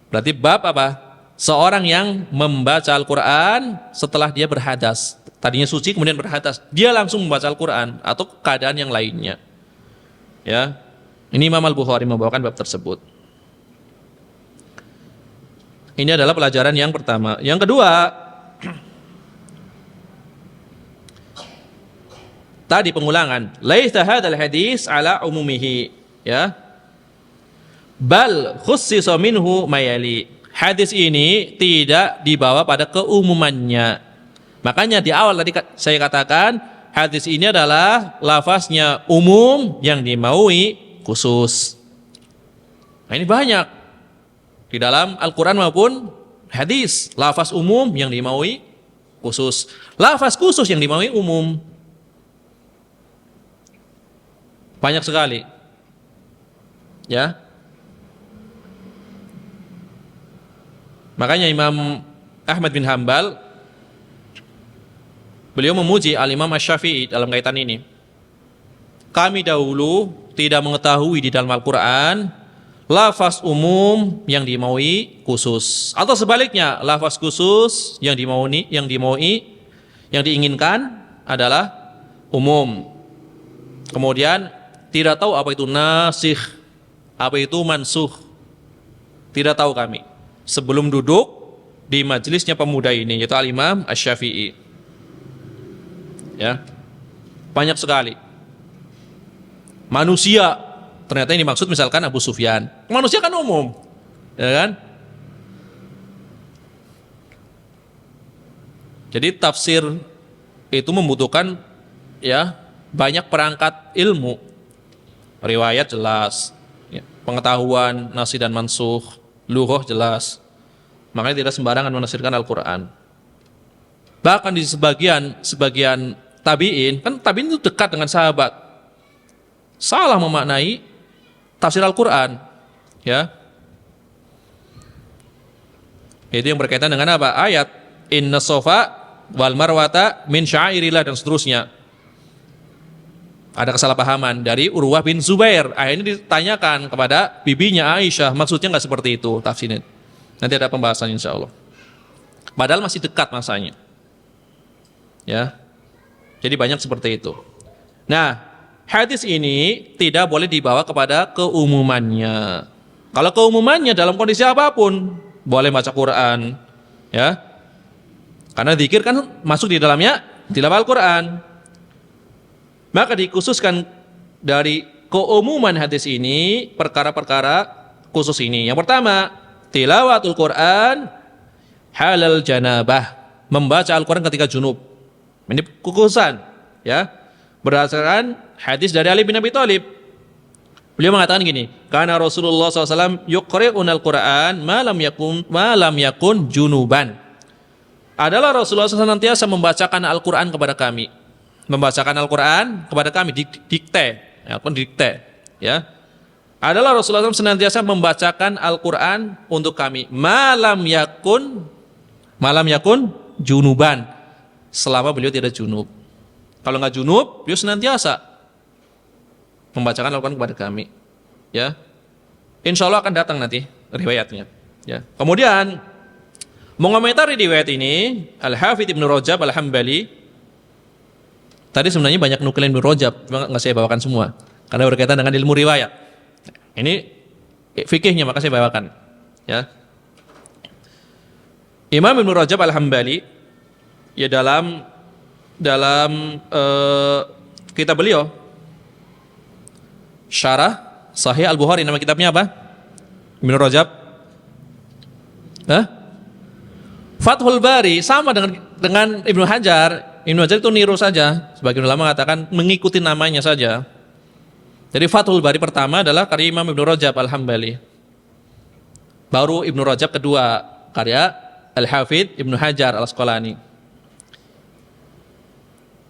Berarti bab apa? Seorang yang membaca Al-Quran setelah dia berhadas. Tadinya suci kemudian berhadas, dia langsung membaca Al-Quran atau keadaan yang lainnya. Ya. Ini Imam Al-Bukhari membawakan bab tersebut. Ini adalah pelajaran yang pertama. Yang kedua, tadi pengulangan, laisa hadzal hadis ala umumihi, ya. Bal khussisa minhu mayali. Hadis ini tidak dibawa pada keumumannya. Makanya di awal tadi saya katakan hadis ini adalah lafaznya umum yang dimaui khusus. Nah, ini banyak di dalam Al-Quran maupun hadis, lafaz umum yang dimaui khusus, lafaz khusus yang dimaui umum. Banyak sekali, ya. Makanya Imam Ahmad bin Hanbal, beliau memuji Al-Imam Asy-Syafi'i dalam kaitan ini. Kami dahulu tidak mengetahui di dalam Al-Quran lafaz umum yang dimaui khusus, atau sebaliknya lafaz khusus yang diinginkan adalah umum. Kemudian tidak tahu apa itu nasikh, apa itu mansukh. Tidak tahu kami sebelum duduk di majelisnya pemuda ini, yaitu Al-Imam Asy-Syafi'i. Ya. Banyak sekali. Manusia, ternyata ini maksud misalkan Abu Sufyan. Manusia kan umum, ya kan? Jadi tafsir itu membutuhkan, ya, banyak perangkat ilmu. Riwayat jelas, ya, pengetahuan nasih dan mansukh, lughah jelas. Makanya tidak sembarangan menafsirkan Al-Quran. Bahkan di sebagian tabi'in, kan tabi'in itu dekat dengan sahabat, salah memaknai tafsir Al-Quran, ya. Itu yang berkaitan dengan apa? Ayat Inna sofa wal marwata min syairillah dan seterusnya. Ada kesalahpahaman dari Urwah bin Zubair. Akhirnya ditanyakan kepada bibinya Aisyah, maksudnya nggak seperti itu tafsirnya. Nanti ada pembahasan insya Allah. Padahal masih dekat masanya, ya. Jadi banyak seperti itu. Nah, hadis ini tidak boleh dibawa kepada keumumannya. Kalau keumumannya dalam kondisi apapun boleh baca Quran, ya. Karena zikir kan masuk di dalamnya tilawah Al-Quran. Maka dikhususkan dari keumuman hadis ini perkara-perkara khusus ini. Yang pertama, tilawatul Quran halal janabah, membaca Al-Quran ketika junub. Ini kekhususan, ya. Berdasarkan hadis dari Ali bin Abi Thalib. Beliau mengatakan gini, karena Rasulullah SAW yuqri'unal Quran malam yakun junuban. Adalah Rasulullah SAW senantiasa membacakan Al-Quran kepada kami. Membacakan Al-Quran kepada kami, dikte, ya. Adalah Rasulullah SAW senantiasa membacakan Al-Quran untuk kami. Malam yakun junuban, selama beliau tidak junub. Kalau nggak junub, beliau senantiasa membacakan Al-Quran kepada kami, ya. Insya Allah akan datang nanti riwayatnya, ya. Kemudian mengomentari riwayat ini Al-Hafidz Ibnu Rajab Al-Hambali. Tadi sebenarnya banyak nukilan Ibnu Rajab, cuma nggak saya bawakan semua karena berkaitan dengan ilmu riwayat. Ini fikihnya maka saya bawakan, ya. Imam Ibnu Rajab Al-Hambali, ya, dalam kitab beliau Syarah Sahih Al-Bukhari, nama kitabnya apa? Ibnu Rajab, Fathul Bari sama dengan Ibnu Hajar. Ibnu Hajar itu niru saja. Sebagian ulama mengatakan mengikuti namanya saja. Jadi Fathul Bari pertama adalah karya Imam Ibnu Rajab Al-Hambali. Baru Ibnu Rajab kedua karya Al-Hafidz Ibnu Hajar Al-Asqalani.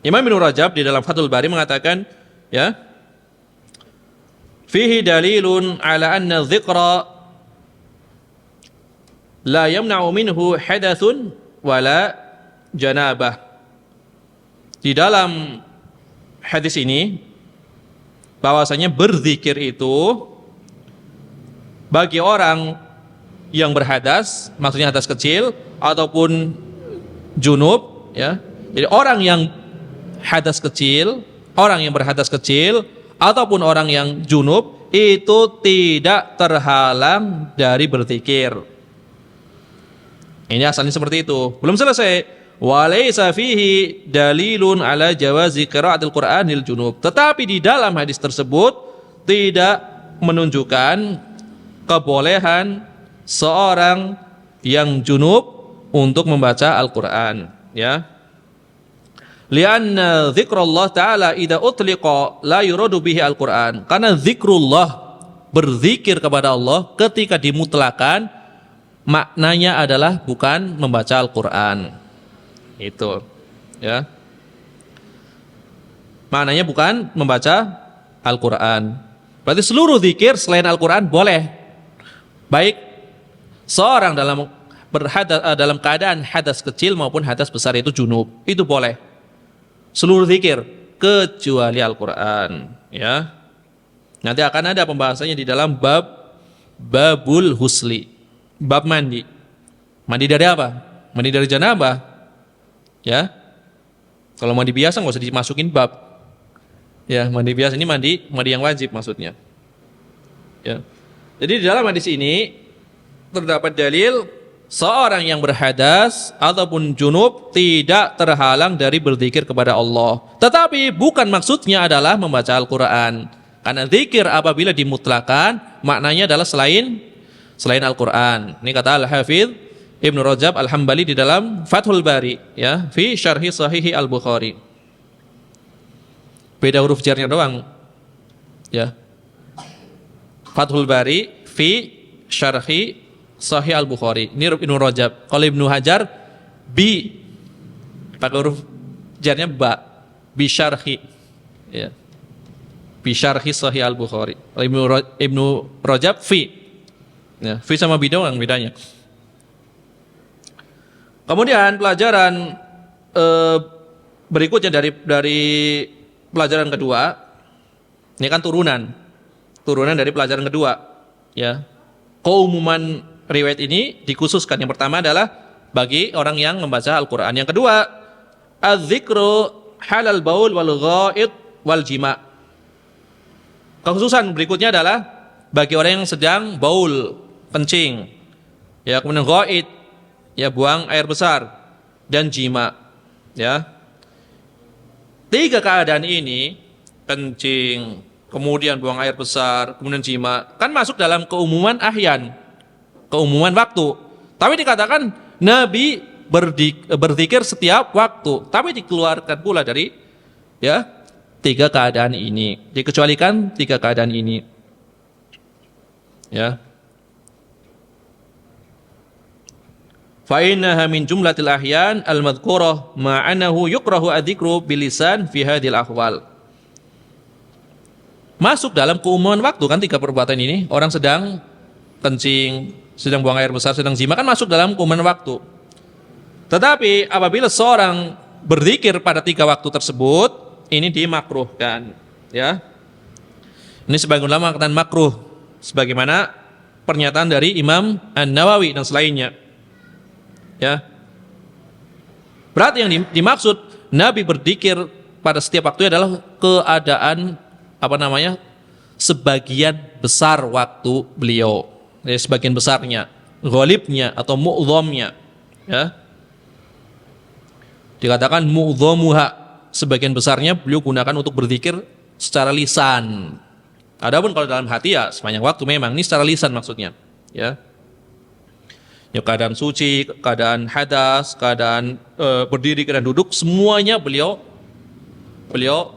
Imam Ibnu Rajab di dalam Fathul Bari mengatakan, ya, fihi dalilun ala anna dzikra la yamna'u minhu hadathun wala janabah. Di dalam hadis ini bahwasanya berzikir itu bagi orang yang berhadas, maksudnya hadas kecil ataupun junub, ya. Jadi orang yang hadas kecil, orang yang berhadas kecil ataupun orang yang junub itu tidak terhalang dari berzikir. Ini asalnya seperti itu. Belum selesai. Walaysa fihi dalilun ala jawazi qiraatil Qur'anil junub. Tetapi di dalam hadis tersebut tidak menunjukkan kebolehan seorang yang junub untuk membaca Al-Qur'an, ya. Lianna dzikrullah ta'ala idza utliqa la yuradu bihi Al-Qur'an. Karena zikrullah, berzikir kepada Allah ketika dimutlakan, maknanya adalah bukan membaca Al-Qur'an. Itu, ya. Maknanya bukan membaca Al-Qur'an. Berarti seluruh zikir selain Al-Qur'an boleh. Baik seorang dalam keadaan hadas kecil maupun hadas besar, itu junub, itu boleh. Seluruh zikir kecuali Al-Qur'an, ya. Nanti akan ada pembahasannya di dalam babul husli, bab mandi. Mandi dari apa? Mandi dari janabah, ya. Kalau mandi biasa nggak usah dimasukin bab, ya. Mandi biasa ini mandi yang wajib maksudnya, ya. Jadi di dalam hadis ini terdapat dalil seorang yang berhadas ataupun junub tidak terhalang dari berzikir kepada Allah. Tetapi bukan maksudnya adalah membaca Al-Qur'an. Karena zikir apabila dimutlakan maknanya adalah selain Al-Qur'an. Ini kata Al-Hafidz Ibnu Rajab Al-Hambali di dalam Fathul Bari, ya, fi syarhi sahihi Al-Bukhari. Beda huruf jarnya doang, ya. Fathul Bari fi syarhi Sahih Al-Bukhari. Ini Ibnu Rajab. Kalau Ibnu Hajar bi pakai huruf jarnya ba, bi syarhi, ya. Bi syarhi Sahih Al-Bukhari. Kalau Ibnu Rajab fi. Ya, fi sama bi doang bedanya. Kemudian pelajaran berikutnya dari pelajaran kedua. Ini kan turunan dari pelajaran kedua, ya. Keumuman riwayat ini dikhususkan. Yang pertama adalah bagi orang yang membaca Al-Qur'an. Yang kedua, az-zikru halal baul wal ghaid wal jima'. Kekhususan berikutnya adalah bagi orang yang sedang baul, kencing, ya, kemudian ghaid, ya, buang air besar, dan jima', ya. Tiga keadaan ini, kencing, kemudian buang air besar, kemudian jima', kan masuk dalam keumuman ahyan, keumuman waktu. Tapi dikatakan Nabi berzikir setiap waktu, tapi dikeluarkan pula dari, ya, tiga keadaan ini, dikecualikan tiga keadaan ini, ya. Fa innaha min jumlatil ahyan al-madhkurah ma'anahu yukrahu adzikru bilisan fi hadhil ahwal. Masuk dalam keumuman waktu kan tiga perbuatan ini. Orang sedang kencing, sedang buang air besar, sedang jima, kan masuk dalam keumuman waktu. Tetapi apabila seorang berzikir pada tiga waktu tersebut, ini dimakruhkan, ya. Ini sebagian ulama mengatakan makruh, sebagaimana pernyataan dari Imam An-Nawawi dan selainnya, ya. Berarti yang dimaksud Nabi berzikir pada setiap waktu adalah keadaan sebagian besar waktu beliau, ya, sebagian besarnya, ghalibnya atau mu'dhamnya, ya. Dikatakan mu'dhamuha, sebagian besarnya beliau gunakan untuk berzikir secara lisan. Adapun kalau dalam hati, ya, sepanjang waktu memang. Ini secara lisan maksudnya, ya. Ya, keadaan suci, keadaan hadas, keadaan berdiri, keadaan duduk, semuanya beliau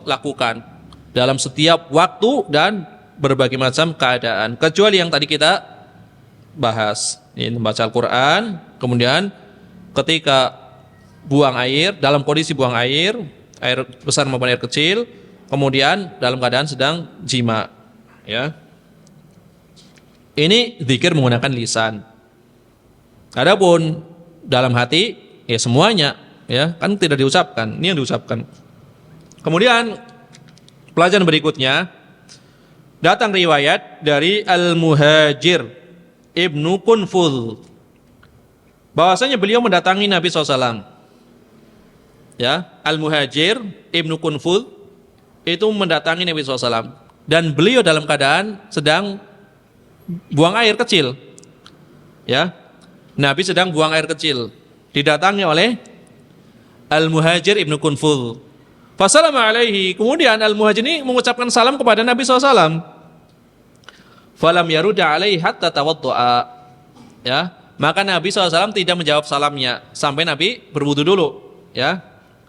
lakukan dalam setiap waktu dan berbagai macam keadaan. Kecuali yang tadi kita bahas, ini membaca Al-Quran, kemudian ketika buang air, dalam kondisi buang air besar maupun air kecil, kemudian dalam keadaan sedang jima, ya. Ini zikir menggunakan lisan. Adapun dalam hati, ya semuanya, ya kan tidak diucapkan, ini yang diucapkan. Kemudian pelajaran berikutnya, datang riwayat dari Al-Muhajir Ibnu Kunfudh, bahwasanya beliau mendatangi Nabi SAW. Ya, Al-Muhajir Ibnu Kunfudh itu mendatangi Nabi SAW, dan beliau dalam keadaan sedang buang air kecil. Ya, Nabi sedang buang air kecil, didatangi oleh Al-Muhajir Ibnu Kunfudh. Fassalamu alaihi, kemudian Al-Muhajir ini mengucapkan salam kepada Nabi SAW. Falam yarudda alaihi hatta tawaddu'a. Ya, maka Nabi SAW tidak menjawab salamnya sampai Nabi berwudu dulu. Ya,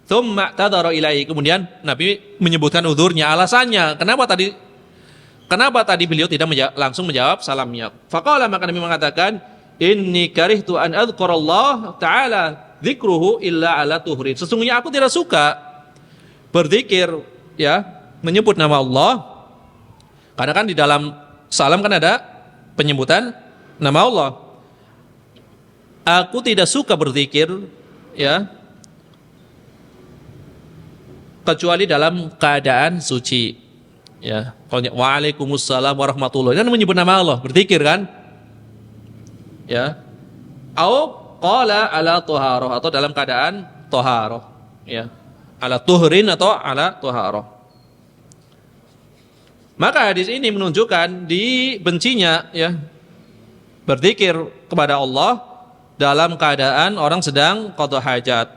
tsumma tadara ilaihi, kemudian Nabi menyebutkan uzurnya, alasannya kenapa tadi beliau tidak langsung menjawab salamnya. Faqala, maka Nabi mengatakan, inni karihtu an adzkurallah ta'ala dzikruhu illa ala tuhrin. Sesungguhnya aku tidak suka berzikir, ya, menyebut nama Allah, karena kan di dalam salam kan ada penyebutan nama Allah. Aku tidak suka berzikir, ya, kecuali dalam keadaan suci. Ya, waalaikumsalam warahmatullahi, kan menyebut nama Allah, berzikir kan? Ya, au qala ala tuharoh, atau dalam keadaan toharoh, ya, ala tuhrin atau ala toharoh. Maka hadis ini menunjukkan dibencinya, ya, berzikir kepada Allah dalam keadaan orang sedang qada hajat,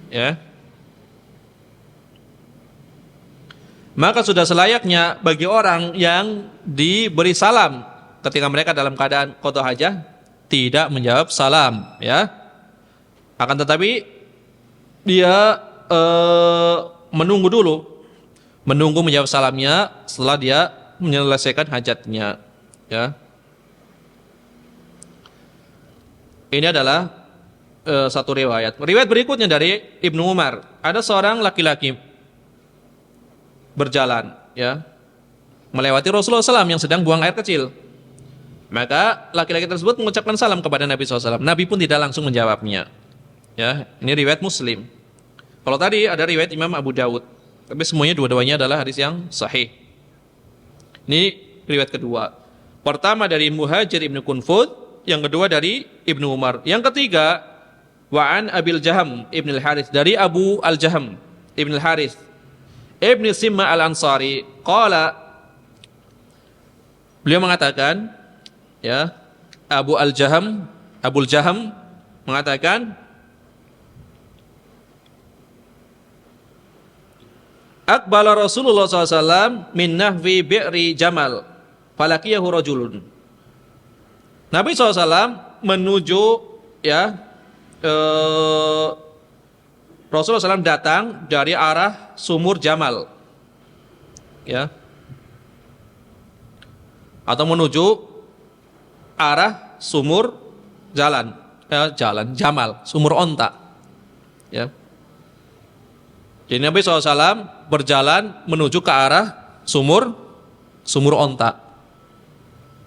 ya. Maka sudah selayaknya bagi orang yang diberi salam ketika mereka dalam keadaan qada hajah tidak menjawab salam, ya. Akan tetapi dia menunggu menjawab salamnya setelah dia menyelesaikan hajatnya, ya. Ini adalah satu riwayat. Riwayat berikutnya dari Ibnu Umar, ada seorang laki-laki berjalan, ya, melewati Rasulullah SAW yang sedang buang air kecil. Maka laki-laki tersebut mengucapkan salam kepada Nabi SAW. Nabi pun tidak langsung menjawabnya. Ya, ini riwayat Muslim. Kalau tadi ada riwayat Imam Abu Dawud, tapi semuanya dua-duanya adalah hadis yang sahih. Ini riwayat kedua. Pertama dari Muhajir Ibnu Kunfudh, yang kedua dari Ibnu Umar. Yang ketiga, wa'an Abil Jaham Ibn al-Harith, dari Abu al-Jaham Ibn al-Harith Ibn Simma al-Ansari, qala, beliau mengatakan, ya, Abul Jaham mengatakan, aqbala Rasulullah SAW min nahwi bi'ri Jamal falakiyahu rajulun. Nabi SAW menuju, ya, Rasulullah SAW datang dari arah sumur Jamal, ya, atau menuju arah sumur Jamal, sumur onta, ya. Jadi Nabi SAW berjalan menuju ke arah sumur onta,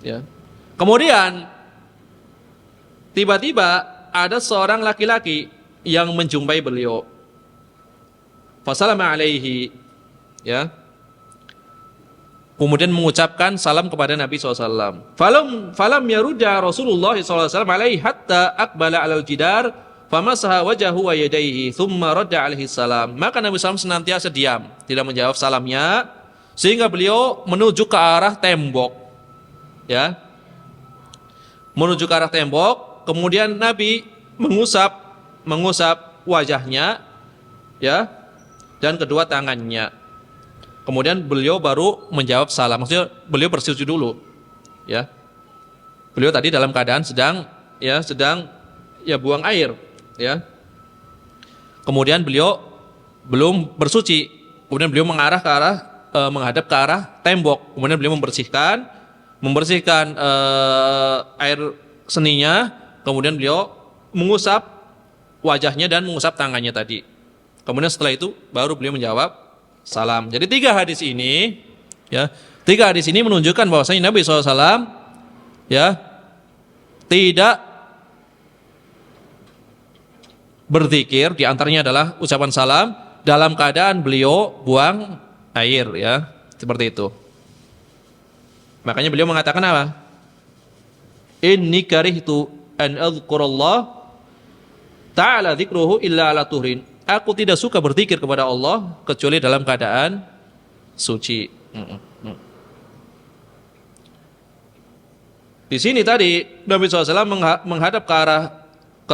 ya. Kemudian tiba-tiba ada seorang laki-laki yang menjumpai beliau. Fasalama alaihi, ya, kemudian mengucapkan salam kepada Nabi SAW. Falam yarudda Rasulullah SAW alaihi hatta aqbala alal jidar famasaha wajahu wa yadayhi thumma radda alaihi salam. Maka Nabi SAW senantiasa diam, tidak menjawab salamnya, sehingga beliau menuju ke arah tembok, ya, menuju ke arah tembok. Kemudian Nabi mengusap wajahnya, ya, dan kedua tangannya. Kemudian beliau baru menjawab salam. Maksudnya beliau bersujud dulu, ya. Beliau tadi dalam keadaan sedang ya sedang ya buang air, ya. Kemudian beliau belum bersuci. Kemudian beliau menghadap ke arah tembok. Kemudian beliau membersihkan air seninya. Kemudian beliau mengusap wajahnya dan mengusap tangannya tadi. Kemudian setelah itu baru beliau menjawab salam. Jadi tiga hadis ini menunjukkan bahwasanya Nabi SAW ya tidak berzikir, di antaranya adalah ucapan salam dalam keadaan beliau buang air, ya, seperti itu. Makanya beliau mengatakan apa? Inni karihtu an adzkurallah ta'ala dzikruhu illa ala tuhrin. Aku tidak suka berzikir kepada Allah kecuali dalam keadaan suci. Di sini tadi Nabi SAW menghadap ke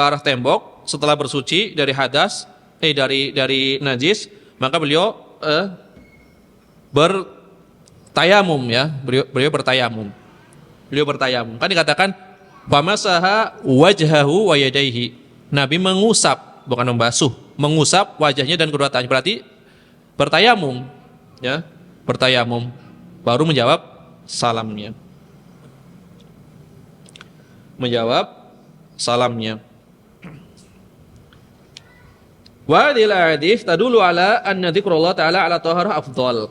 arah tembok setelah bersuci dari hadas, dari najis, maka beliau bertayamum, ya. Beliau bertayamum. Kan dikatakan famasaha wajhahu wa yadayhi. Nabi mengusap, bukan membasuh, mengusap wajahnya dan kedua tangannya. Berarti bertayamum, ya. Bertayamum baru menjawab salamnya. Wa hadhil hadits tadullu ala anna dzikrullah ta'ala ala taharah afdal.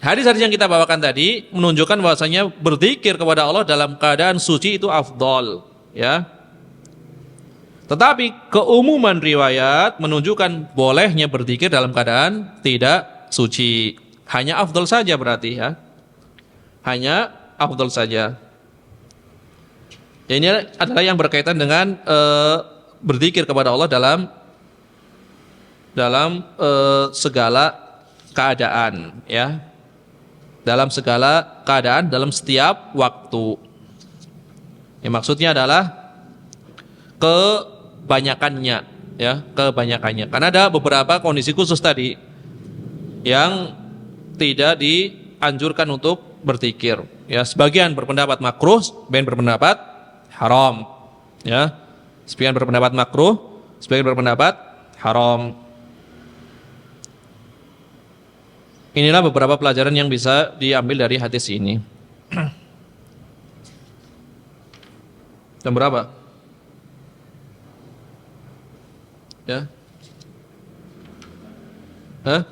Hadis-hadis yang kita bawakan tadi menunjukkan bahwasanya berzikir kepada Allah dalam keadaan suci itu afdal, ya. Tetapi keumuman riwayat menunjukkan bolehnya berzikir dalam keadaan tidak suci. Hanya afdal saja berarti, ya. Hanya afdal saja. Ini adalah yang berkaitan dengan berzikir kepada Allah dalam segala keadaan, ya. Dalam segala keadaan, dalam setiap waktu. Yang maksudnya adalah kebanyakannya, ya, kebanyakannya. Karena ada beberapa kondisi khusus tadi yang tidak dianjurkan untuk berzikir. Ya, sebagian berpendapat makruh, sebagian berpendapat haram, ya. Sebagian berpendapat makruh, sebagian berpendapat haram. Inilah beberapa pelajaran yang bisa diambil dari hadis ini. Jam berapa? Ya. Hah?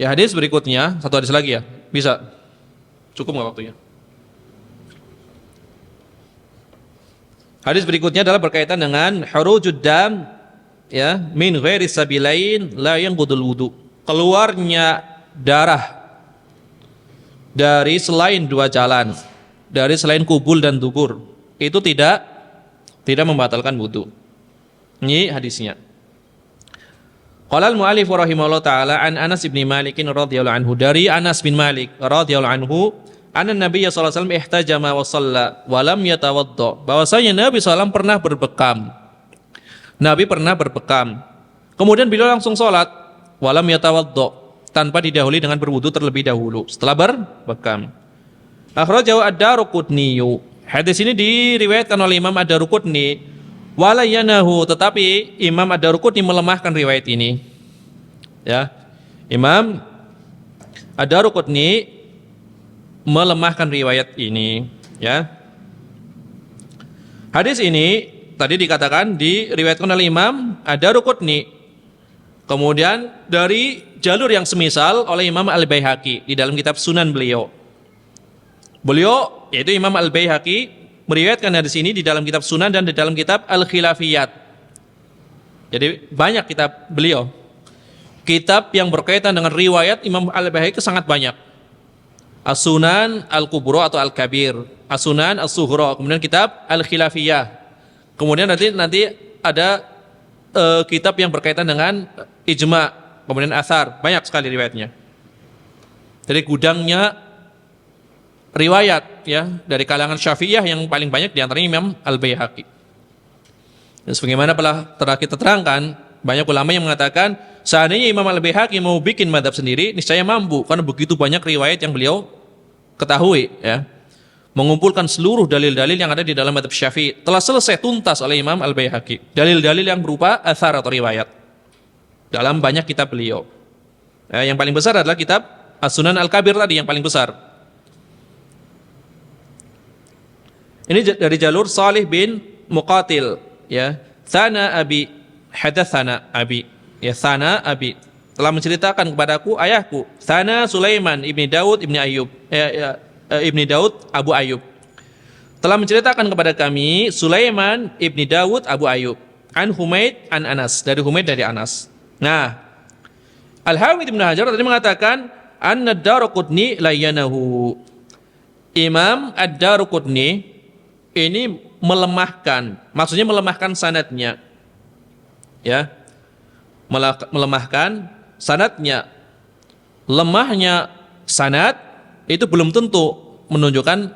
Ya, hadis berikutnya, satu hadis lagi, ya. Bisa. Cukup nggak waktunya? Hadis berikutnya adalah berkaitan dengan hurujud dam, ya, min ghairi sabilain la yanqudul wudu. Keluarnya darah dari selain dua jalan, dari selain kubul dan dubur, itu tidak membatalkan wudu. Ini hadisnya. Qala al-mu'allif rahimahullah taala an Anas bin Malik radhiyallahu anhu, dari Anas bin Malik radhiyallahu anhu, anna Nabi sallallahu alaihi wasallam ihtajama wa shalla wa lam yatawadda. Bahwasanya Nabi SAW pernah berbekam. Nabi pernah berbekam. Kemudian beliau langsung salat wa lam yatawadda, tanpa didahului dengan berwudu terlebih dahulu setelah berbekam. Akhrajahu ad-Daruqutni. Hadis ini diriwayatkan oleh Imam ad-Daruqutni. Walayanahu, tetapi Imam ad-Daruqutni melemahkan riwayat ini. Ya. Imam ad-Daruqutni melemahkan riwayat ini, ya. Hadis ini tadi dikatakan diriwayatkan oleh Imam ad-Daruqutni. Kemudian dari jalur yang semisal oleh Imam Al-Baihaqi di dalam kitab Sunan beliau. Beliau yaitu Imam Al-Baihaqi meriwayatkan hadis ini di dalam kitab Sunan dan di dalam kitab Al-Khilafiyat. Jadi banyak kitab beliau. Kitab yang berkaitan dengan riwayat Imam Al-Baihaqi sangat banyak. As-Sunan Al-Kubra atau Al-Kabir, As-Sunan As-Sughra, kemudian kitab Al-Khilafiyah. Kemudian nanti ada kitab yang berkaitan dengan ijma, kemudian athar, banyak sekali riwayatnya. Jadi gudangnya riwayat, ya, dari kalangan Syafi'iyah yang paling banyak di antaranya Imam Al-Baihaqi. Dan sebagaimana telah kita terangkan, Banyak ulama yang mengatakan seandainya Imam Al-Baihaqi mau bikin madhab sendiri, niscaya mampu karena begitu banyak riwayat yang beliau ketahui, ya. Mengumpulkan seluruh dalil-dalil yang ada di dalam madhab Syafi'i telah selesai tuntas oleh Imam Al-Baihaqi. Dalil-dalil yang berupa athar atau riwayat dalam banyak kitab beliau. Yang paling besar adalah kitab As-Sunan Al-Kabir tadi yang paling besar. Ini dari jalur Salih bin Muqatil, ya. Thana abi, hadatsana abi, ya, thana abi, telah menceritakan kepadaku ayahku. Thana Sulaiman ibni Daud ibni Ayub, ibni Daud Abu Ayub, telah menceritakan kepada kami Sulaiman ibni Daud Abu Ayub an Humaid an Anas, dari Humaid dari Anas. Nah, Al-Hafidz Ibnu Hajar tadi mengatakan anna Ad-Daraqutni layyanahu. Imam Ad-Daraqutni ini melemahkan, maksudnya melemahkan sanadnya, ya, melemahkan sanadnya. Lemahnya sanad itu belum tentu menunjukkan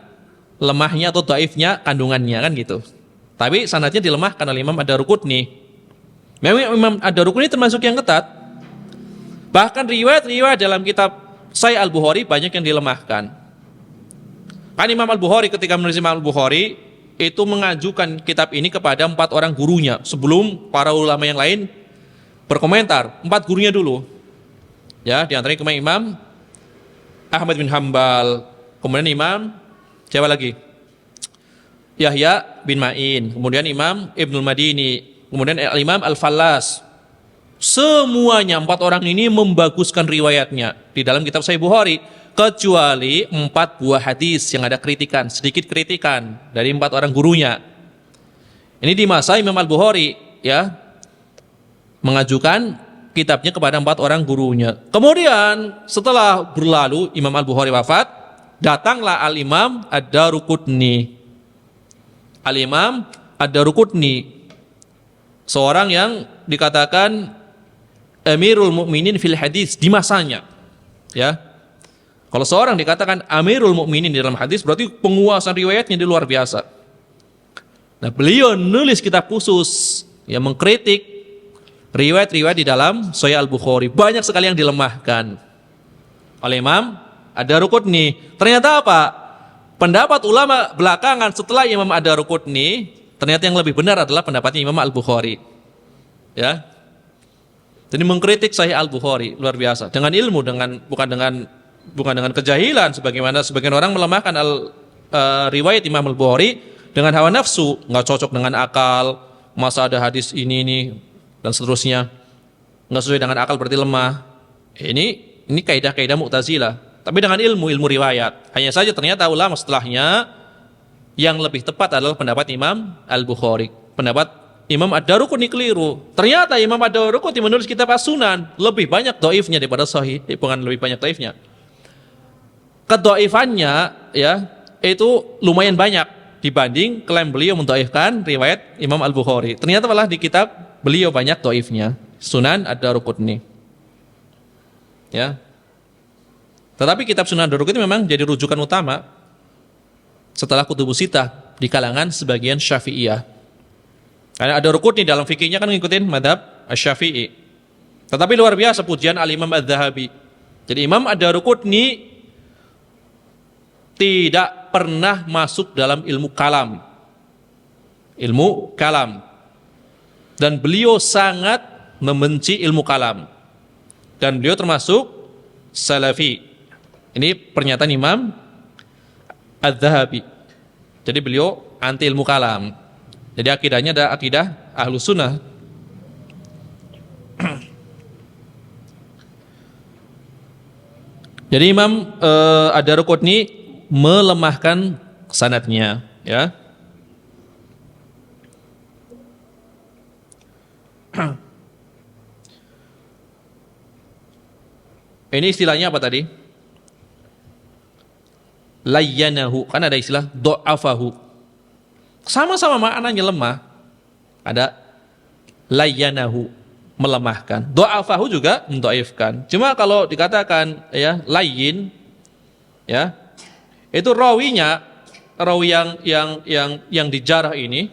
lemahnya atau dhaifnya kandungannya, kan gitu. Tapi sanadnya dilemahkan oleh Imam Ad-Daraqutni. Memang Imam Ad-Daraqutni termasuk yang ketat. Bahkan riwayat-riwayat dalam kitab Sahih Al-Bukhari banyak yang dilemahkan. Kan Imam Al-Bukhari ketika menulis Imam Al-Bukhari itu mengajukan kitab ini kepada 4 orang gurunya sebelum para ulama yang lain berkomentar. 4 gurunya dulu, ya, di antaranya Imam Ahmad bin Hambal, kemudian Imam siapa lagi? Yahya bin Ma'in, kemudian Imam Ibnul Madini, kemudian Imam Al-Fallas. Semuanya 4 orang ini membaguskan riwayatnya di dalam kitab Sahih Bukhari, kecuali 4 buah hadis yang ada kritikan, sedikit kritikan dari 4 orang gurunya. Ini di masa Imam Al-Bukhari, ya, mengajukan kitabnya kepada 4 orang gurunya. Kemudian setelah berlalu Imam Al-Bukhari wafat, datanglah Al-Imam Ad-Daraqutni. Al-Imam Ad-Daraqutni, seorang yang dikatakan Amirul Mukminin fil hadis di masanya, ya. Kalau seorang dikatakan Amirul Mukminin di dalam hadis, berarti penguasaan riwayatnya di luar biasa. Nah, beliau nulis kitab khusus yang mengkritik riwayat-riwayat di dalam Sahih Al-Bukhari. Banyak sekali yang dilemahkan oleh Imam Ad-Daraqutni. Ternyata apa? Pendapat ulama belakangan setelah Imam Ad-Daraqutni, ternyata yang lebih benar adalah pendapatnya Imam Al-Bukhari. Ya. Jadi mengkritik Sahih Al-Bukhari luar biasa dengan ilmu, bukan dengan kejahilan sebagaimana sebagian orang melemahkan riwayat Imam Al-Bukhari dengan hawa nafsu, nggak cocok dengan akal, masa ada hadis ini dan seterusnya, nggak sesuai dengan akal berarti lemah. Ini kaidah-kaidah Mu'tazilah, tapi dengan ilmu riwayat. Hanya saja ternyata ulama setelahnya yang lebih tepat adalah pendapat Imam Al-Bukhari. Pendapat Imam Ad-Daraqutni keliru. Ternyata Imam Ad-Daraqutni menulis kitab As-Sunan lebih banyak dhaifnya daripada sahih, bukan lebih banyak dhaifnya. Kedhaifannya, ya, itu lumayan banyak dibanding klaim beliau mendhaifkan riwayat Imam Al-Bukhari. Ternyata malah di kitab beliau banyak dhaifnya, Sunan Ad-Daraqutni. Ya. Tetapi kitab Sunan Ad-Daraqutni memang jadi rujukan utama setelah Kutubus Sittah di kalangan sebagian Syafi'iyah. Karena Ad-Daraqutni dalam fikihnya kan ngikutin madhab Asy-Syafi'i. Tetapi luar biasa pujian Al-Imam Adz-Dzahabi. Jadi Imam Ad-Daraqutni tidak pernah masuk dalam ilmu kalam. Ilmu kalam. Dan beliau sangat membenci ilmu kalam. Dan beliau termasuk Salafi. Ini pernyataan Imam Adz-Dzahabi. Jadi beliau anti ilmu kalam. Jadi akidahnya ada akidah Ahlus Sunnah. Jadi Imam Ad-Daraqutni melemahkan sanadnya, ya. Ini istilahnya apa tadi? Layyanahu, kan ada istilah do'afahu. Sama-sama maknanya lemah. Ada layyanahu, melemahkan. Do'afahu juga mendhaifkan. Cuma kalau dikatakan, ya, layyin, ya, itu rawi yang dijarah ini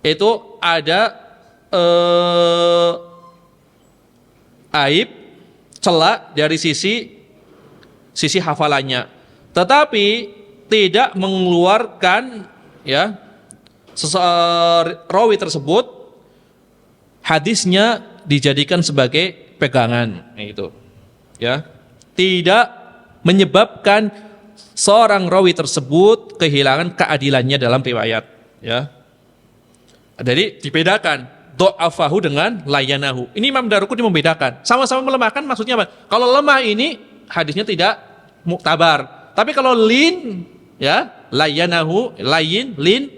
itu ada aib, celah dari sisi hafalannya, tetapi tidak mengeluarkan ya rawi tersebut hadisnya dijadikan sebagai pegangan, itu ya, tidak menyebabkan seorang rawi tersebut kehilangan keadilannya dalam riwayat, ya. Jadi dibedakan do'afahu dengan layanahu. Ini Imam Daruqutni membedakan. Sama-sama melemahkan, maksudnya apa? Kalau lemah ini hadisnya tidak muktabar. Tapi kalau lin, ya, layanahu, layin, lin,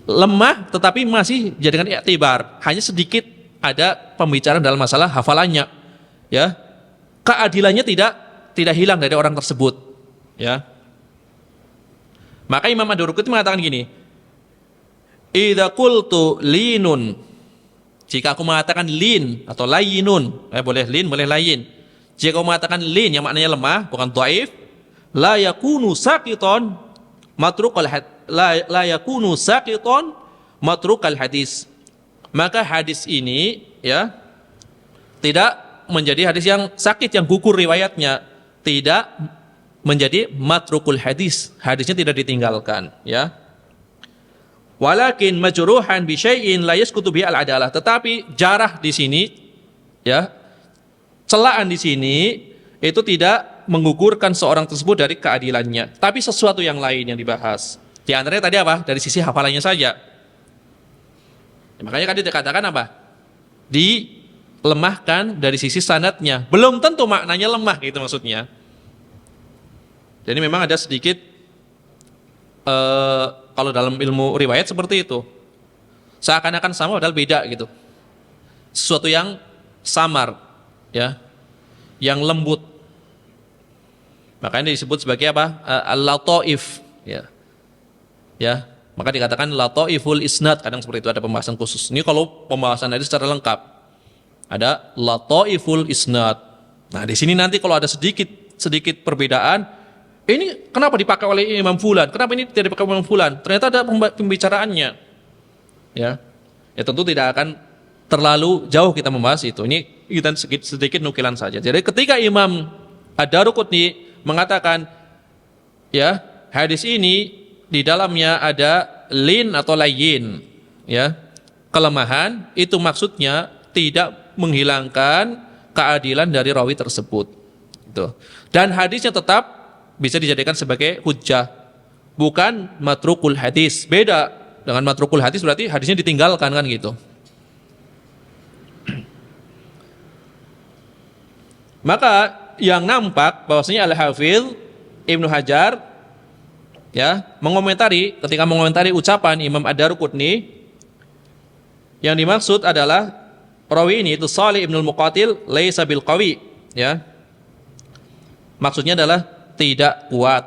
lemah tetapi masih jadikan i'tibar. Hanya sedikit ada pembicaraan dalam masalah hafalannya, ya. Keadilannya tidak hilang dari orang tersebut, ya. Maka Imam Ad-Daruqutni mengatakan gini, idza qultu linun, jika aku mengatakan lin atau layinun, boleh lin, boleh layin. Jika aku mengatakan lin yang maknanya lemah, bukan dhaif, la yakunu saqiton matrukal la yakunu saqiton matrukal hadis. Maka hadis ini, ya, tidak menjadi hadis yang sakit, yang gugur riwayatnya, tidak menjadi matrukul hadis, hadisnya tidak ditinggalkan, ya. Walakin majruhan bi syai'in la yasqutu bi al-adalah, tetapi jarah di sini, ya, celaan di sini itu tidak menggugurkan seorang tersebut dari keadilannya, tapi sesuatu yang lain yang dibahas. Di antaranya tadi apa? Dari sisi hafalannya saja. Ya, makanya tadi dikatakan apa? Dilemahkan dari sisi sanadnya. Belum tentu maknanya lemah, gitu maksudnya. Jadi memang ada sedikit kalau dalam ilmu riwayat seperti itu, seakan-akan sama padahal beda gitu. Sesuatu yang samar, ya, yang lembut. Makanya disebut sebagai apa? Al-lataif, ya. Ya, maka dikatakan lataiful isnad, kadang seperti itu ada pembahasan khusus. Ini kalau pembahasan hadis secara lengkap. Ada lataiful isnad. Nah, di sini nanti kalau ada sedikit perbedaan, ini kenapa dipakai oleh Imam Fulan? Kenapa ini tidak dipakai oleh Imam Fulan? Ternyata ada pembicaraannya. Ya. Ya tentu tidak akan terlalu jauh kita membahas itu. Ini kita sedikit nukilan saja. Jadi ketika Imam Ad-Daruqutni mengatakan, ya, hadis ini di dalamnya ada lin atau layin, ya, kelemahan, itu maksudnya tidak menghilangkan keadilan dari rawi tersebut. Itu. Dan hadisnya tetap bisa dijadikan sebagai hujjah, bukan matrukul hadis. Beda dengan matrukul hadis, berarti hadisnya ditinggalkan, kan gitu. Maka yang nampak bahwasanya Al-Hafidz Ibnu Hajar, ya, ketika mengomentari ucapan Imam Ad-Daruqutni, yang dimaksud adalah rawi ini itu Shalih ibnul Muqatil laisa bil qawi, ya. Maksudnya adalah tidak kuat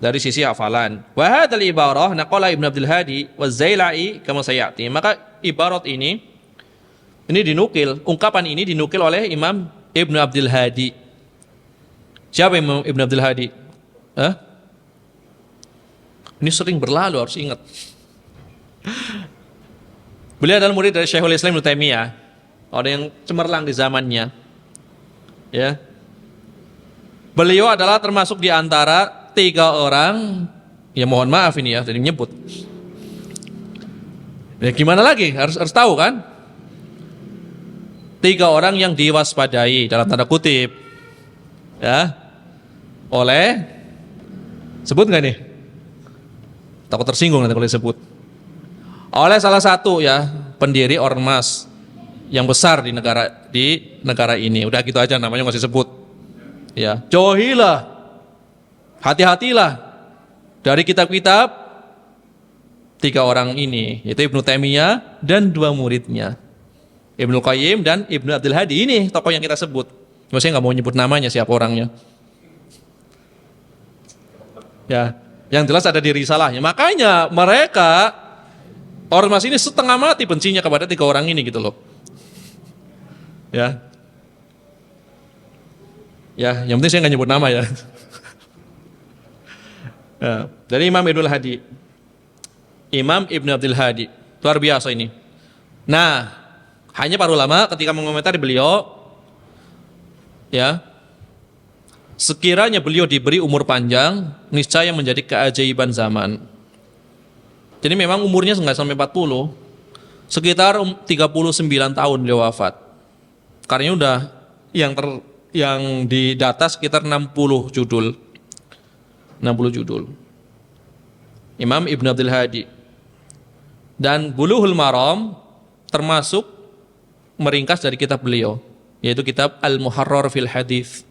dari sisi hafalan. Wa hadzal ibarah naqala Ibnu Abdul Hadi wa Zailai kama sayati. Maka ibarat ini dinukil, ungkapan ini dinukil oleh Imam Ibnu Abdul Hadi. Siapa Imam Ibnu Abdul Hadi? Ini sering berlalu, harus ingat. Beliau adalah murid dari Syekhul Islam Ibnu Taimiyah, orang yang cemerlang di zamannya. Ya. Beliau adalah termasuk di antara 3 orang, ya mohon maaf ini ya, tadi menyebut. Ya gimana lagi? Harus tahu kan? 3 orang yang diwaspadai dalam tanda kutip, ya, oleh, sebut nggak nih? Takut tersinggung nanti kalau disebut. Oleh salah satu, ya, pendiri ormas yang besar di negara ini. Udah gitu aja namanya nggak disebut. Ya, jauhilah, hati-hatilah dari kitab-kitab 3 orang ini, yaitu Ibnu Taimiyah dan 2 muridnya, Ibnu Qayyim dan Ibnu Abdul Hadi. Ini tokoh yang kita sebut. Cuma saya nggak mau nyebut namanya siapa orangnya. Ya, yang jelas ada di risalahnya. Makanya mereka ormas ini setengah mati bencinya kepada 3 orang ini gitu loh. Ya. Ya, yang penting saya nggak nyebut nama ya. Ya. Dari Imam Ibnu Hadi, Imam Ibnu Abdul Hadi, luar biasa ini. Nah, Hanya para ulama ketika mengomentari beliau, ya, sekiranya beliau diberi umur panjang, niscaya menjadi keajaiban zaman. Jadi memang umurnya nggak sampai 40, sekitar 39 tahun dia wafat. Karena udah yang didata sekitar 60 judul. 60 judul. Imam Ibn Abdul Hadi. Dan Bulughul Maram termasuk meringkas dari kitab beliau, yaitu kitab Al-Muharrar fil Hadits.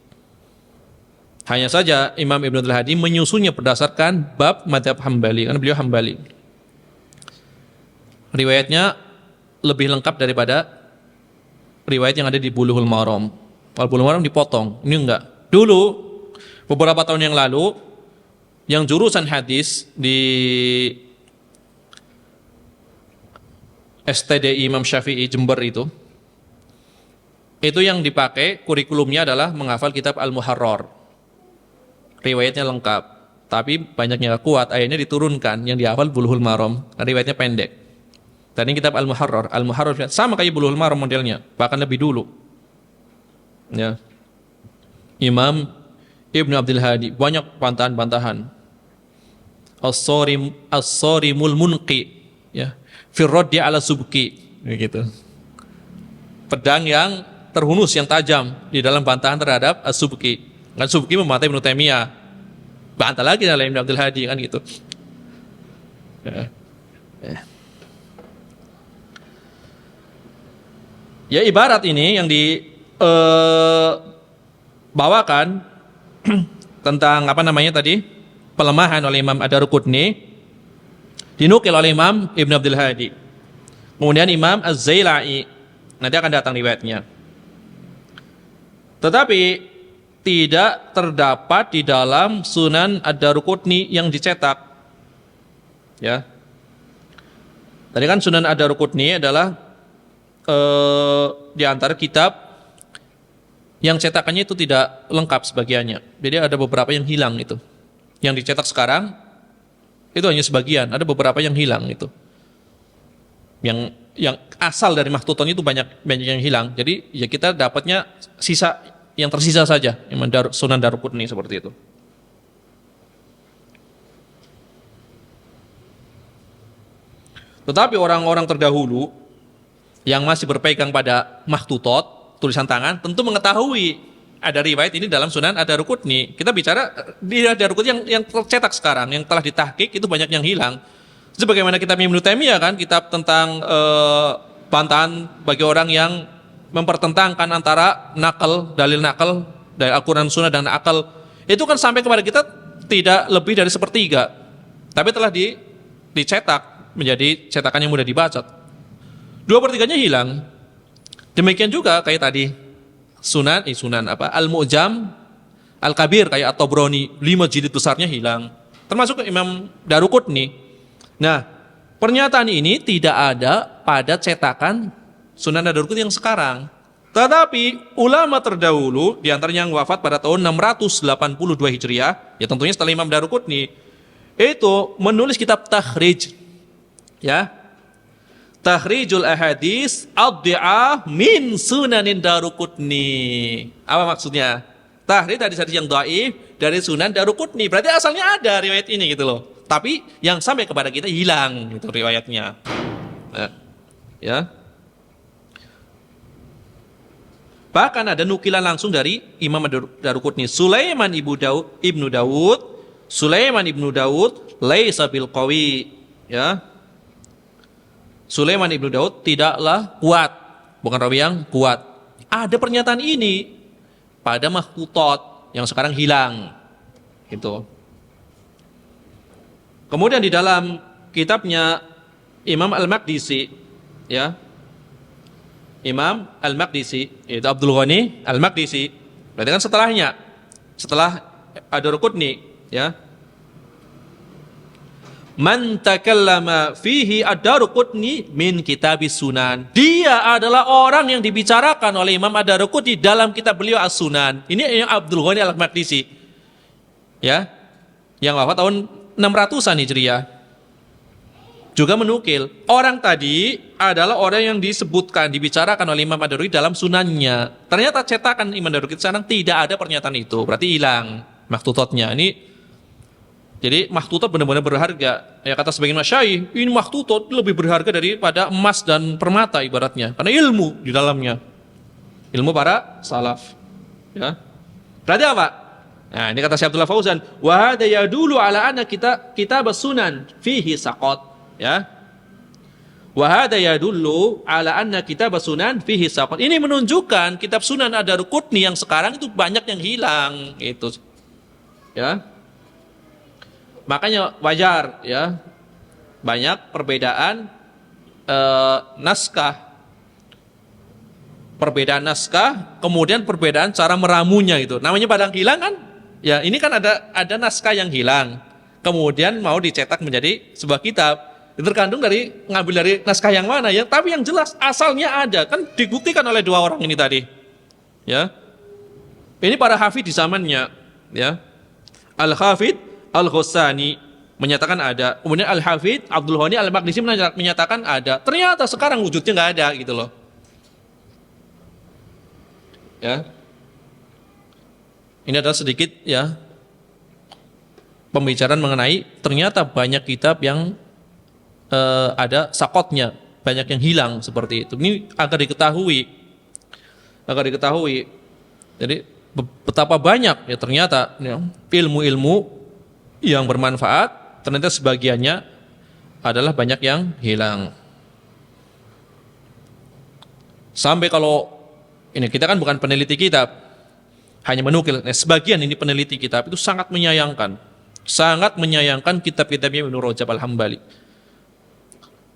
Hanya saja Imam Ibn Abdul Hadi menyusunnya berdasarkan bab mazhab Hambali, karena beliau Hambali. Riwayatnya lebih lengkap daripada riwayat yang ada di Bulughul Maram. Kalau Bulughul Maram dipotong, ini enggak. Dulu beberapa tahun yang lalu, yang jurusan hadis di STDI Imam Syafi'i Jember itu yang dipakai kurikulumnya adalah menghafal kitab Al-Muharrar. Riwayatnya lengkap, tapi banyaknya kuat, akhirnya diturunkan yang dihafal Bulughul Maram, riwayatnya pendek. Dan ini kitab Al-Muharrar sama kayak Bulughul Maram modelnya, bahkan lebih dulu. Ya. Imam Ibn Abdul Hadi banyak bantahan-bantahan. As-Sarimul Munqi, ya. Fi raddi ala Subki, gitu. Pedang yang terhunus, yang tajam di dalam bantahan terhadap As-Subki. Kan Subki membantai Ibnu Taimiyah. Bantah lagi oleh Ibn Abdul Hadi, kan gitu. Ya. Ya, ibarat ini yang dibawakan tentang apa namanya tadi, pelemahan oleh Imam Ad-Darqutni, dinukil oleh Imam Ibn Abdul Hadi. Kemudian Imam Az-Zailai, nanti akan datang riwayatnya. Tetapi tidak terdapat di dalam Sunan Ad-Darqutni yang dicetak. Ya. Tadi kan Sunan Ad-Darqutni adalah di antara kitab yang cetakannya itu tidak lengkap sebagiannya. Jadi ada beberapa yang hilang itu. Yang dicetak sekarang itu hanya sebagian, ada beberapa yang hilang itu. Yang asal dari makhtuton itu banyak yang hilang. Jadi ya kita dapatnya sisa, yang tersisa saja, yang Sunan Darqutni seperti itu. Tetapi orang-orang terdahulu yang masih berpegang pada makhtutot, tulisan tangan, tentu mengetahui ada riwayat ini dalam Sunan Ad-Darqutni. Kita bicara di Ad-Darqutni yang tercetak sekarang, yang telah ditahqiq itu banyak yang hilang. Sebagaimana kitab Ibnu Taimiyah kan, kitab tentang bantahan bagi orang yang mempertentangkan antara dalil nakal dari Al-Quran Sunnah dan akal, itu kan sampai kepada kita tidak lebih dari sepertiga, tapi telah dicetak menjadi cetakan yang mudah dibaca. 2/3-nya hilang. Demikian juga kayak tadi Sunan Al-Mu'jam Al-Kabir kayak At-Tabrani, 5 jilid besarnya hilang. Termasuk Imam Darqutni. Nah, pernyataan ini tidak ada pada cetakan Sunan Ad-Darqutni yang sekarang. Tetapi ulama terdahulu, di antaranya yang wafat pada tahun 682 Hijriah, ya tentunya setelah Imam Darqutni, itu menulis kitab takhrij. Ya. Takhrijul ahadits ad-dhi'ah min Sunanin Darqutni. Apa maksudnya? Tahrij dari hadis yang dhaif dari Sunan Darqutni. Berarti asalnya ada riwayat ini gitu loh. Tapi yang sampai kepada kita hilang gitu riwayatnya. Ya. Bahkan ada nukilan langsung dari Imam Darqutni. Sulaiman ibnu Daud laisa bil qawi. Ya. Sulaiman ibnu Daud tidaklah kuat, bukan rawi yang kuat. Ada pernyataan ini pada makhtutot yang sekarang hilang, gitu. Kemudian di dalam kitabnya Imam Al-Maqdisi, ya, Imam Al-Maqdisi, yaitu Abdul Ghani Al-Maqdisi, berarti kan setelah Ad-Darqutni, ya. Man takallama fihi Ad-Darqutni min kitabis Sunan. Dia adalah orang yang dibicarakan oleh Imam Ad-Darqutni dalam kitab beliau As-Sunan. Ini yang Abdul Ghani Al-Maqdisi. Ya. Yang wafat tahun 600-an Hijriah. juga menukil. Orang tadi adalah orang yang disebutkan, dibicarakan oleh Imam Ad-Daruri dalam sunannya. Ternyata cetakan Imam Ad-Daruri sekarang tidak ada pernyataan itu, berarti hilang makhtutotnya. Jadi makhtutot benar-benar berharga. Ya kata sebagian masyayikh, ini makhtutot lebih berharga daripada emas dan permata ibaratnya, karena ilmu di dalamnya, ilmu para salaf. Ya, berarti apa? Nah, ini kata Syekh Abdullah Fauzan, wa hada yadulu ala anna kitab sunan fihi saqat. Ya. Wa hada yadullu ala anna kitab sunan fihi saqat. Ini menunjukkan kitab Sunan Ad-Darqutni yang sekarang itu banyak yang hilang, itu. Ya. Makanya wajar ya. Banyak perbedaan naskah. Perbedaan naskah, kemudian perbedaan cara meramunya itu. Namanya padang hilang kan? Ya, ini kan ada naskah yang hilang, kemudian mau dicetak menjadi sebuah kitab. Tergantung dari ngambil dari naskah yang mana ya. Tapi yang jelas asalnya ada, kan dibuktikan oleh dua orang ini tadi. Ya, ini para hafid di zamannya. Ya, Al-Hafid Al-Ghassani menyatakan ada. Kemudian Al-Hafid Abdul Ghani Al-Maqdisi menyatakan ada. Ternyata sekarang wujudnya nggak ada gitu loh. Ya. Ini adalah sedikit ya pembicaraan mengenai ternyata banyak kitab yang ada sakotnya, banyak yang hilang seperti itu. Ini agar diketahui. Jadi betapa banyak ya ternyata ya, ilmu-ilmu yang bermanfaat ternyata sebagiannya adalah banyak yang hilang. Sampai kalau ini kita kan bukan peneliti kitab, hanya menukil. Nah, sebagian ini peneliti kitab itu sangat menyayangkan kitab-kitabnya Ibnu Rajab Al-Hambali.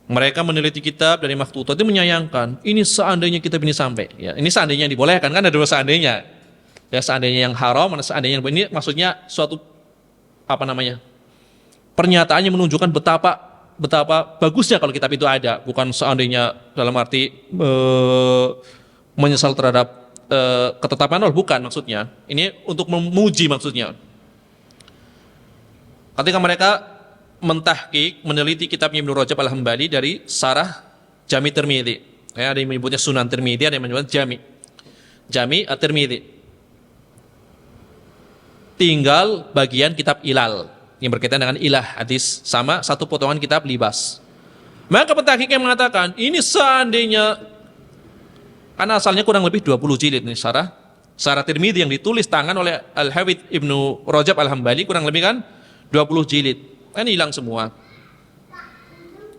Mereka meneliti kitab dari makhtuthat itu menyayangkan. Ini seandainya kitab ini sampai, ya ini seandainya yang dibolehkan, kan ada dua seandainya. Ya seandainya yang haram, seandainya yang ini maksudnya suatu pernyataannya menunjukkan betapa bagusnya kalau kitab itu ada, bukan seandainya dalam arti menyesal terhadap ketetapan Allah, bukan maksudnya. Ini untuk memuji maksudnya. Ketika mereka mentahqiq, meneliti kitabnya Ibnu Rajab Al-Hambali dari Sarah Jami Tirmidzi. Ya, ada yang menyebutnya Sunan Tirmidzi, ada yang menyebutnya Jami At-Tirmidzi. Tinggal bagian kitab Ilal yang berkaitan dengan ilah hadis sama satu potongan kitab Libas. Maka pentahqiqnya mengatakan, ini seandainya, karena asalnya kurang lebih 20 jilid nih Sarah Tirmidzi yang ditulis tangan oleh Al-Hafidz Ibnu Rajab Al-Hambali, kurang lebih kan 20 jilid. Ini hilang semua.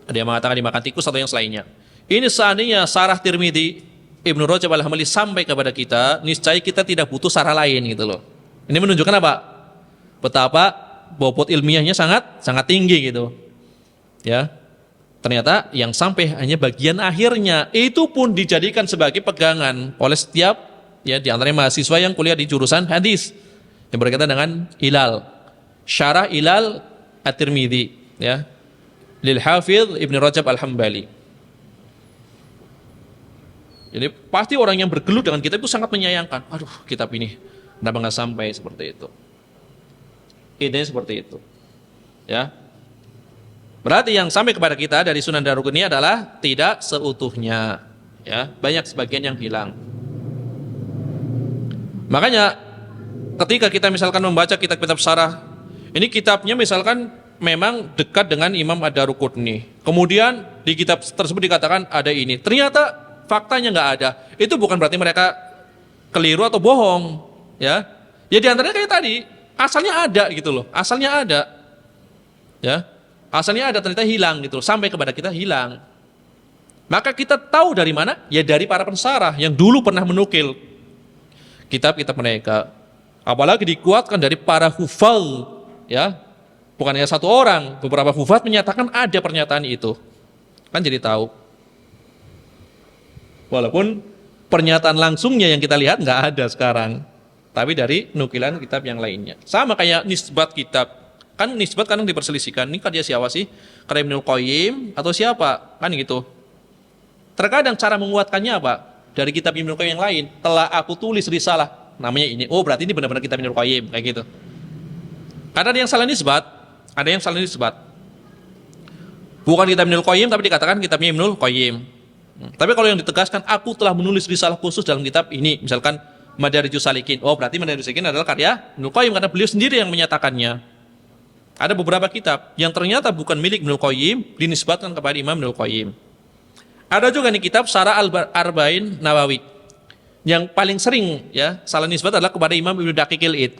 Ada yang mengatakan dimakan tikus atau yang selainnya. Ini seandainya Sarah Tirmidzi Ibnu Rajab Al-Hambali sampai kepada kita, niscaya kita tidak butuh sarah lain gitu loh. Ini menunjukkan apa? Betapa bobot ilmiahnya sangat tinggi gitu. Ya. Ternyata yang sampai hanya bagian akhirnya, itu pun dijadikan sebagai pegangan oleh setiap ya di antara mahasiswa yang kuliah di jurusan hadis yang berkaitan dengan Ilal. Syarah Ilal At-Tirmidzi ya. Lil Hafidz Ibnu Rajab Al-Hambali. Jadi pasti orang yang bergelut dengan kitab itu sangat menyayangkan. Aduh, kitab ini kenapa nggak sampai seperti itu. Idenya seperti itu. Ya. Berarti yang sampai kepada kita dari Sunan Darqutni adalah tidak seutuhnya, ya, banyak sebagian yang hilang. Makanya ketika kita misalkan membaca kitab-kitab syarah, ini kitabnya misalkan memang dekat dengan Imam Ad-Darqutni. Kemudian di kitab tersebut dikatakan ada ini. Ternyata faktanya nggak ada. Itu bukan berarti mereka keliru atau bohong, ya. Ya di antaranya kayak tadi, asalnya ada gitu loh, asalnya ada, ya. Asalnya ada, ternyata hilang gitu, sampai kepada kita hilang. Maka kita tahu dari mana? Ya dari para pensarah yang dulu pernah menukil kitab-kitab mereka. Apalagi dikuatkan dari para hufal, ya. Bukan hanya satu orang, beberapa hufaz menyatakan ada pernyataan itu. Kan jadi tahu. Walaupun pernyataan langsungnya yang kita lihat nggak ada sekarang, tapi dari nukilan kitab yang lainnya. Sama kayak nisbat kitab. Kan nisbat kadang diperselisihkan, ini kan dia siapa sih? Karena Ibnu Qayyim atau siapa? Kan gitu. Terkadang cara menguatkannya apa? Dari kitab Ibnu Qayyim yang lain, telah aku tulis risalah, namanya ini. Oh, berarti ini benar-benar kitab Ibnu Qayyim, kayak gitu. Karena ada yang salah nisbat, ada yang salah nisbat. Bukan kitab Ibnul Qayyim, tapi dikatakan kitabnya Ibnul Qayyim. Tapi kalau yang ditegaskan, aku telah menulis risalah khusus dalam kitab ini, misalkan Madarijus Salikin. Oh, berarti Madarijus Salikin adalah karya Ibnul Qayyim karena beliau sendiri yang menyatakannya. Ada beberapa kitab yang ternyata bukan milik Ibnul Qayyim dinisbatkan kepada Imam Ibnul Qayyim. Ada juga nih kitab Syarah Arba'in Nawawi. Yang paling sering ya salah nisbat adalah kepada Imam Ibnu Daqiqil Id.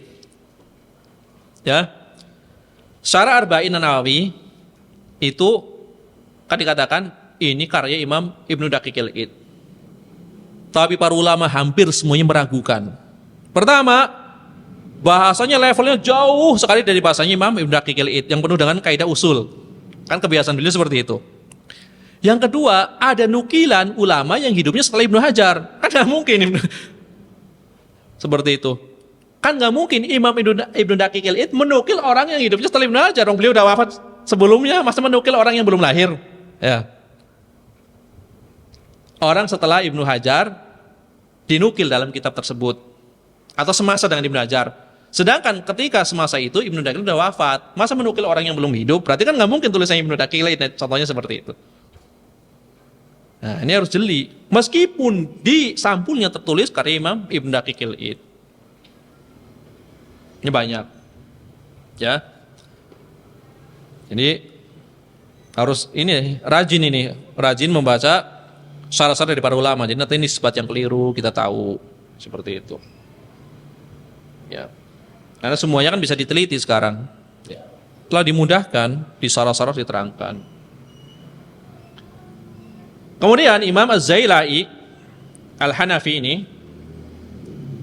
Ya. Syarah Arba'in Nawawi itu kan dikatakan ini karya Imam Ibnu Daqiqil Id. Tapi para ulama hampir semuanya meragukan. Pertama, bahasanya levelnya jauh sekali dari bahasanya Imam Ibnu Daqiqil Id yang penuh dengan kaidah usul. Kan kebiasaan beliau seperti itu. Yang kedua, ada nukilan ulama yang hidupnya setelah Ibnu Hajar. Kan nggak mungkin seperti itu. Kan nggak mungkin Imam Ibnu Daqiqil Id menukil orang yang hidupnya setelah Ibnu Hajar. Beliau udah wafat sebelumnya, masa menukil orang yang belum lahir? Ya. Orang setelah Ibnu Hajar dinukil dalam kitab tersebut atau semasa dengan Ibnu Hajar. Sedangkan ketika semasa itu Ibnu Daqiqil sudah wafat, masa menukil orang yang belum hidup? Berarti kan nggak mungkin tulisannya Ibnu Daqiqil Id. Contohnya seperti itu. Nah, ini harus jeli. Meskipun di sampulnya tertulis karya Imam Ibnu Daqiqil Id. Ini banyak. Ya. Jadi harus rajin membaca syarah-syarah dari para ulama. Jadi nanti ini nisbat yang keliru kita tahu seperti itu. Ya. Karena semuanya kan bisa diteliti sekarang. Ya. Telah dimudahkan di syarah-syarah diterangkan. Kemudian Imam Az-Zailai Al-Hanafi ini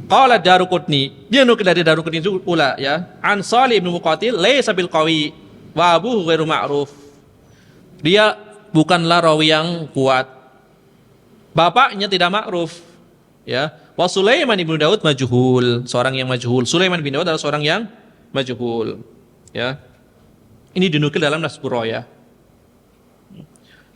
qala Daruqutni, dia nukil dari Daruqutni pula ya, an Shalih bin Muqatil laisa bil qawi wa abuhu ghairu ma'ruf. Dia bukanlah rawi yang kuat. Bapaknya tidak ma'ruf. Ya. Wa Sulaiman bin Daud majhul, seorang yang majhul. Sulaiman bin Daud adalah seorang yang majhul. Ya. Ini dinukil dalam Nasbur Raya.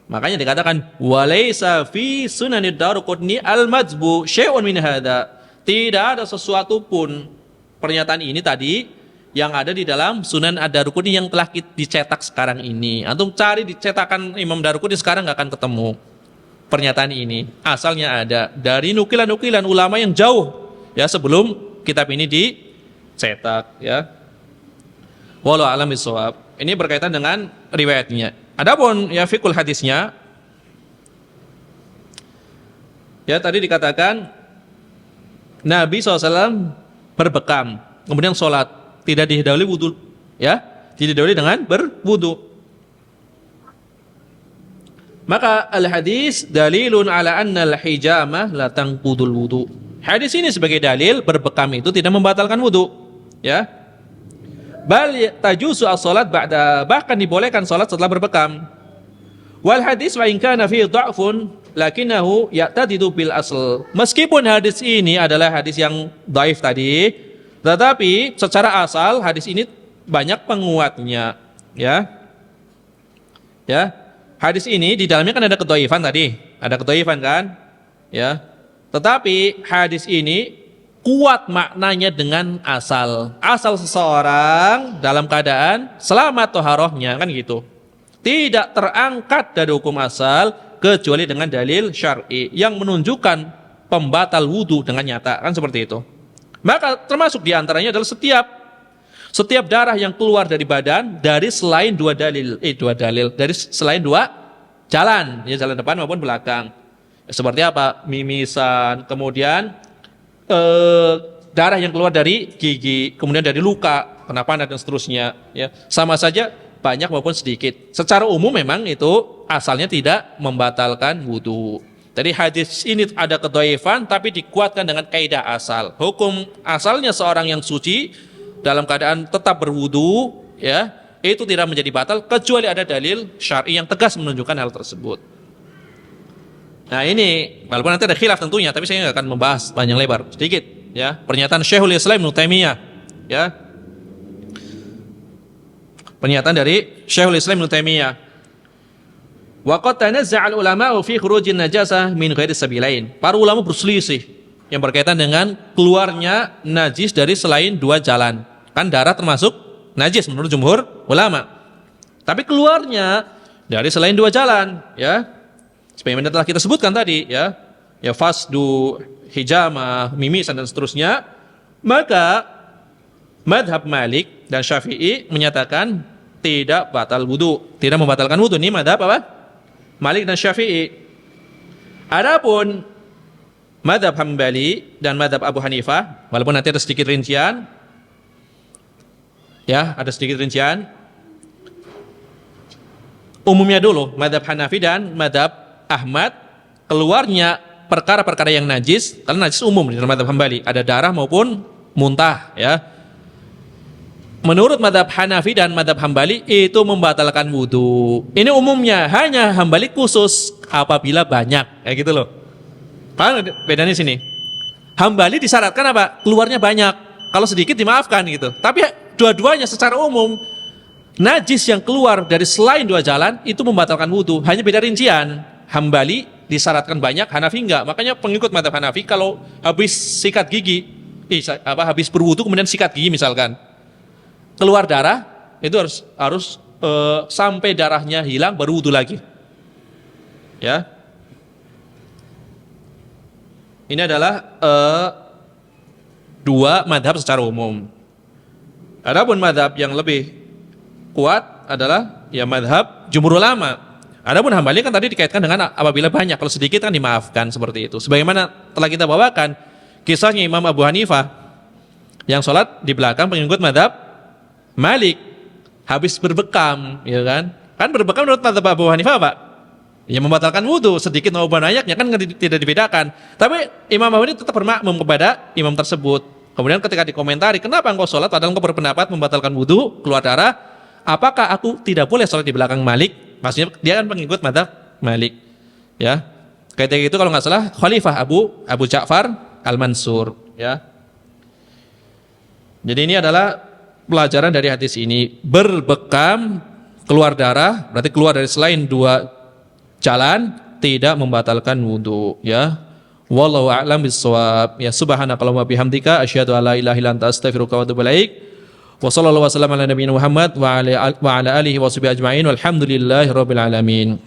Makanya dikatakan walaysa fi sunanid Daruqutni al-majbu syai'un min hadza. Tidak ada sesuatu pun pernyataan ini tadi yang ada di dalam Sunan Ad-Daruqutni yang telah dicetak sekarang ini. Antum cari di cetakan Imam Daruqutni sekarang enggak akan ketemu pernyataan ini. Asalnya ada dari nukilan-nukilan ulama yang jauh ya sebelum kitab ini dicetak ya. Wallahu a'lam bishawab. Ini berkaitan dengan riwayatnya. Adapun ya fikul hadisnya, ya tadi dikatakan Nabi SAW berbekam, kemudian sholat, tidak didahului wudu, ya, tidak didahului dengan berwudu. Maka al hadis dalilun ala anna al hijamah la tanqudul wudu. Hadis ini sebagai dalil berbekam itu tidak membatalkan wudu, ya. Bal tajuzu as-salat ba'da, bahkan dibolehkan salat setelah berbekam. Wal hadis wa in kana fi dha'fun lakinnahu ya'tadidu bil asl. Meskipun hadis ini adalah hadis yang dhaif tadi, tetapi secara asal hadis ini banyak penguatnya, ya. Ya. Hadis ini di dalamnya kan ada kedhaifan tadi, ada kedhaifan kan? Ya. Tetapi hadis ini kuat maknanya dengan asal seseorang dalam keadaan selamat toharohnya kan gitu, tidak terangkat dari hukum asal kecuali dengan dalil syar'i yang menunjukkan pembatal wudu dengan nyata kan seperti itu. Maka termasuk diantaranya adalah setiap darah yang keluar dari badan dari selain dua dalil dari selain dua jalan, ya jalan depan maupun belakang. Seperti apa? Mimisan, kemudian darah yang keluar dari gigi, kemudian dari luka, kena panah dan seterusnya, ya sama saja banyak maupun sedikit. Secara umum memang itu asalnya tidak membatalkan wudu. Jadi hadis ini ada kedhaifan tapi dikuatkan dengan kaidah asal. Hukum asalnya seorang yang suci dalam keadaan tetap berwudu, ya itu tidak menjadi batal kecuali ada dalil syar'i yang tegas menunjukkan hal tersebut. Nah ini, walaupun nanti ada khilaf tentunya, tapi saya nggak akan membahas panjang lebar, sedikit ya. Pernyataan Syekhul Islam Ibnu Taimiyah, ya. Pernyataan dari Syekhul Islam Ibnu Taimiyah. Wa qad tanazza'al ulama'u fi khurujin najasah min ghairi sabilain. Para ulama berselisih yang berkaitan dengan keluarnya najis dari selain dua jalan. Kan darah termasuk najis menurut jumhur ulama. Tapi keluarnya dari selain dua jalan, ya. Sebagaimana telah kita sebutkan tadi, ya. Ya fasdu, hijama, mimisan dan seterusnya, maka madhab Malik dan Syafi'i menyatakan tidak batal wudu, tidak membatalkan wudu. Ini madhab apa? Malik dan Syafi'i. Adapun madhab Hambali dan madhab Abu Hanifah, walaupun nanti ada sedikit rincian, ya ada sedikit rincian. Umumnya dulu madhab Hanafi dan madhab Ahmad, keluarnya perkara-perkara yang najis, karena najis umum di dalam madhab Hambali, ada darah maupun muntah, ya. Menurut madhab Hanafi dan madhab Hambali itu membatalkan wudu. Ini umumnya, hanya Hambali khusus apabila banyak, kayak gitu loh. Paham bedanya sini? Hambali disyaratkan apa? Keluarnya banyak. Kalau sedikit dimaafkan gitu. Tapi dua-duanya secara umum, najis yang keluar dari selain dua jalan itu membatalkan wudu. Hanya beda rincian. Hambali disyaratkan banyak, Hanafi enggak. Makanya pengikut madhab Hanafi kalau habis sikat gigi, habis berwudu kemudian sikat gigi misalkan, keluar darah, itu harus sampai darahnya hilang baru wudu lagi. Ya. Ini adalah dua madhab secara umum. Adapun madhab yang lebih kuat adalah ya madhab jumhur ulama. Adapun Hambali kan tadi dikaitkan dengan apabila banyak, kalau sedikit kan dimaafkan seperti itu. Sebagaimana telah kita bawakan kisahnya Imam Abu Hanifah yang sholat di belakang pengikut madhab Malik, habis berbekam, ya kan? Kan berbekam menurut madhab Abu Hanifah Pak? Ya membatalkan wudu, sedikit maupun banyaknya kan tidak dibedakan. Tapi Imam Abu Hanifah tetap bermakmum kepada imam tersebut. Kemudian ketika dikomentari, kenapa engkau sholat padahal engkau berpendapat membatalkan wudu, keluar darah, apakah aku tidak boleh sholat di belakang Malik? Maksudnya dia kan pengikut madhab Malik, ya. Kayak gitu kalau nggak salah Khalifah Abu Ja'far Al-Mansur, ya. Jadi ini adalah pelajaran dari hadis ini. Berbekam, keluar darah, berarti keluar dari selain dua jalan, tidak membatalkan wudu, ya. Wallahu a'lam bissawab. Ya subhanakallahumma bihamdika asyhadu an la ilaha illa anta astaghfiruka wa atubu ilaik. Wa sallallahu wasallam ala nabiyina Muhammad wa ala alihi wa sahbihi ajma'in walhamdulillahi rabbil alamin.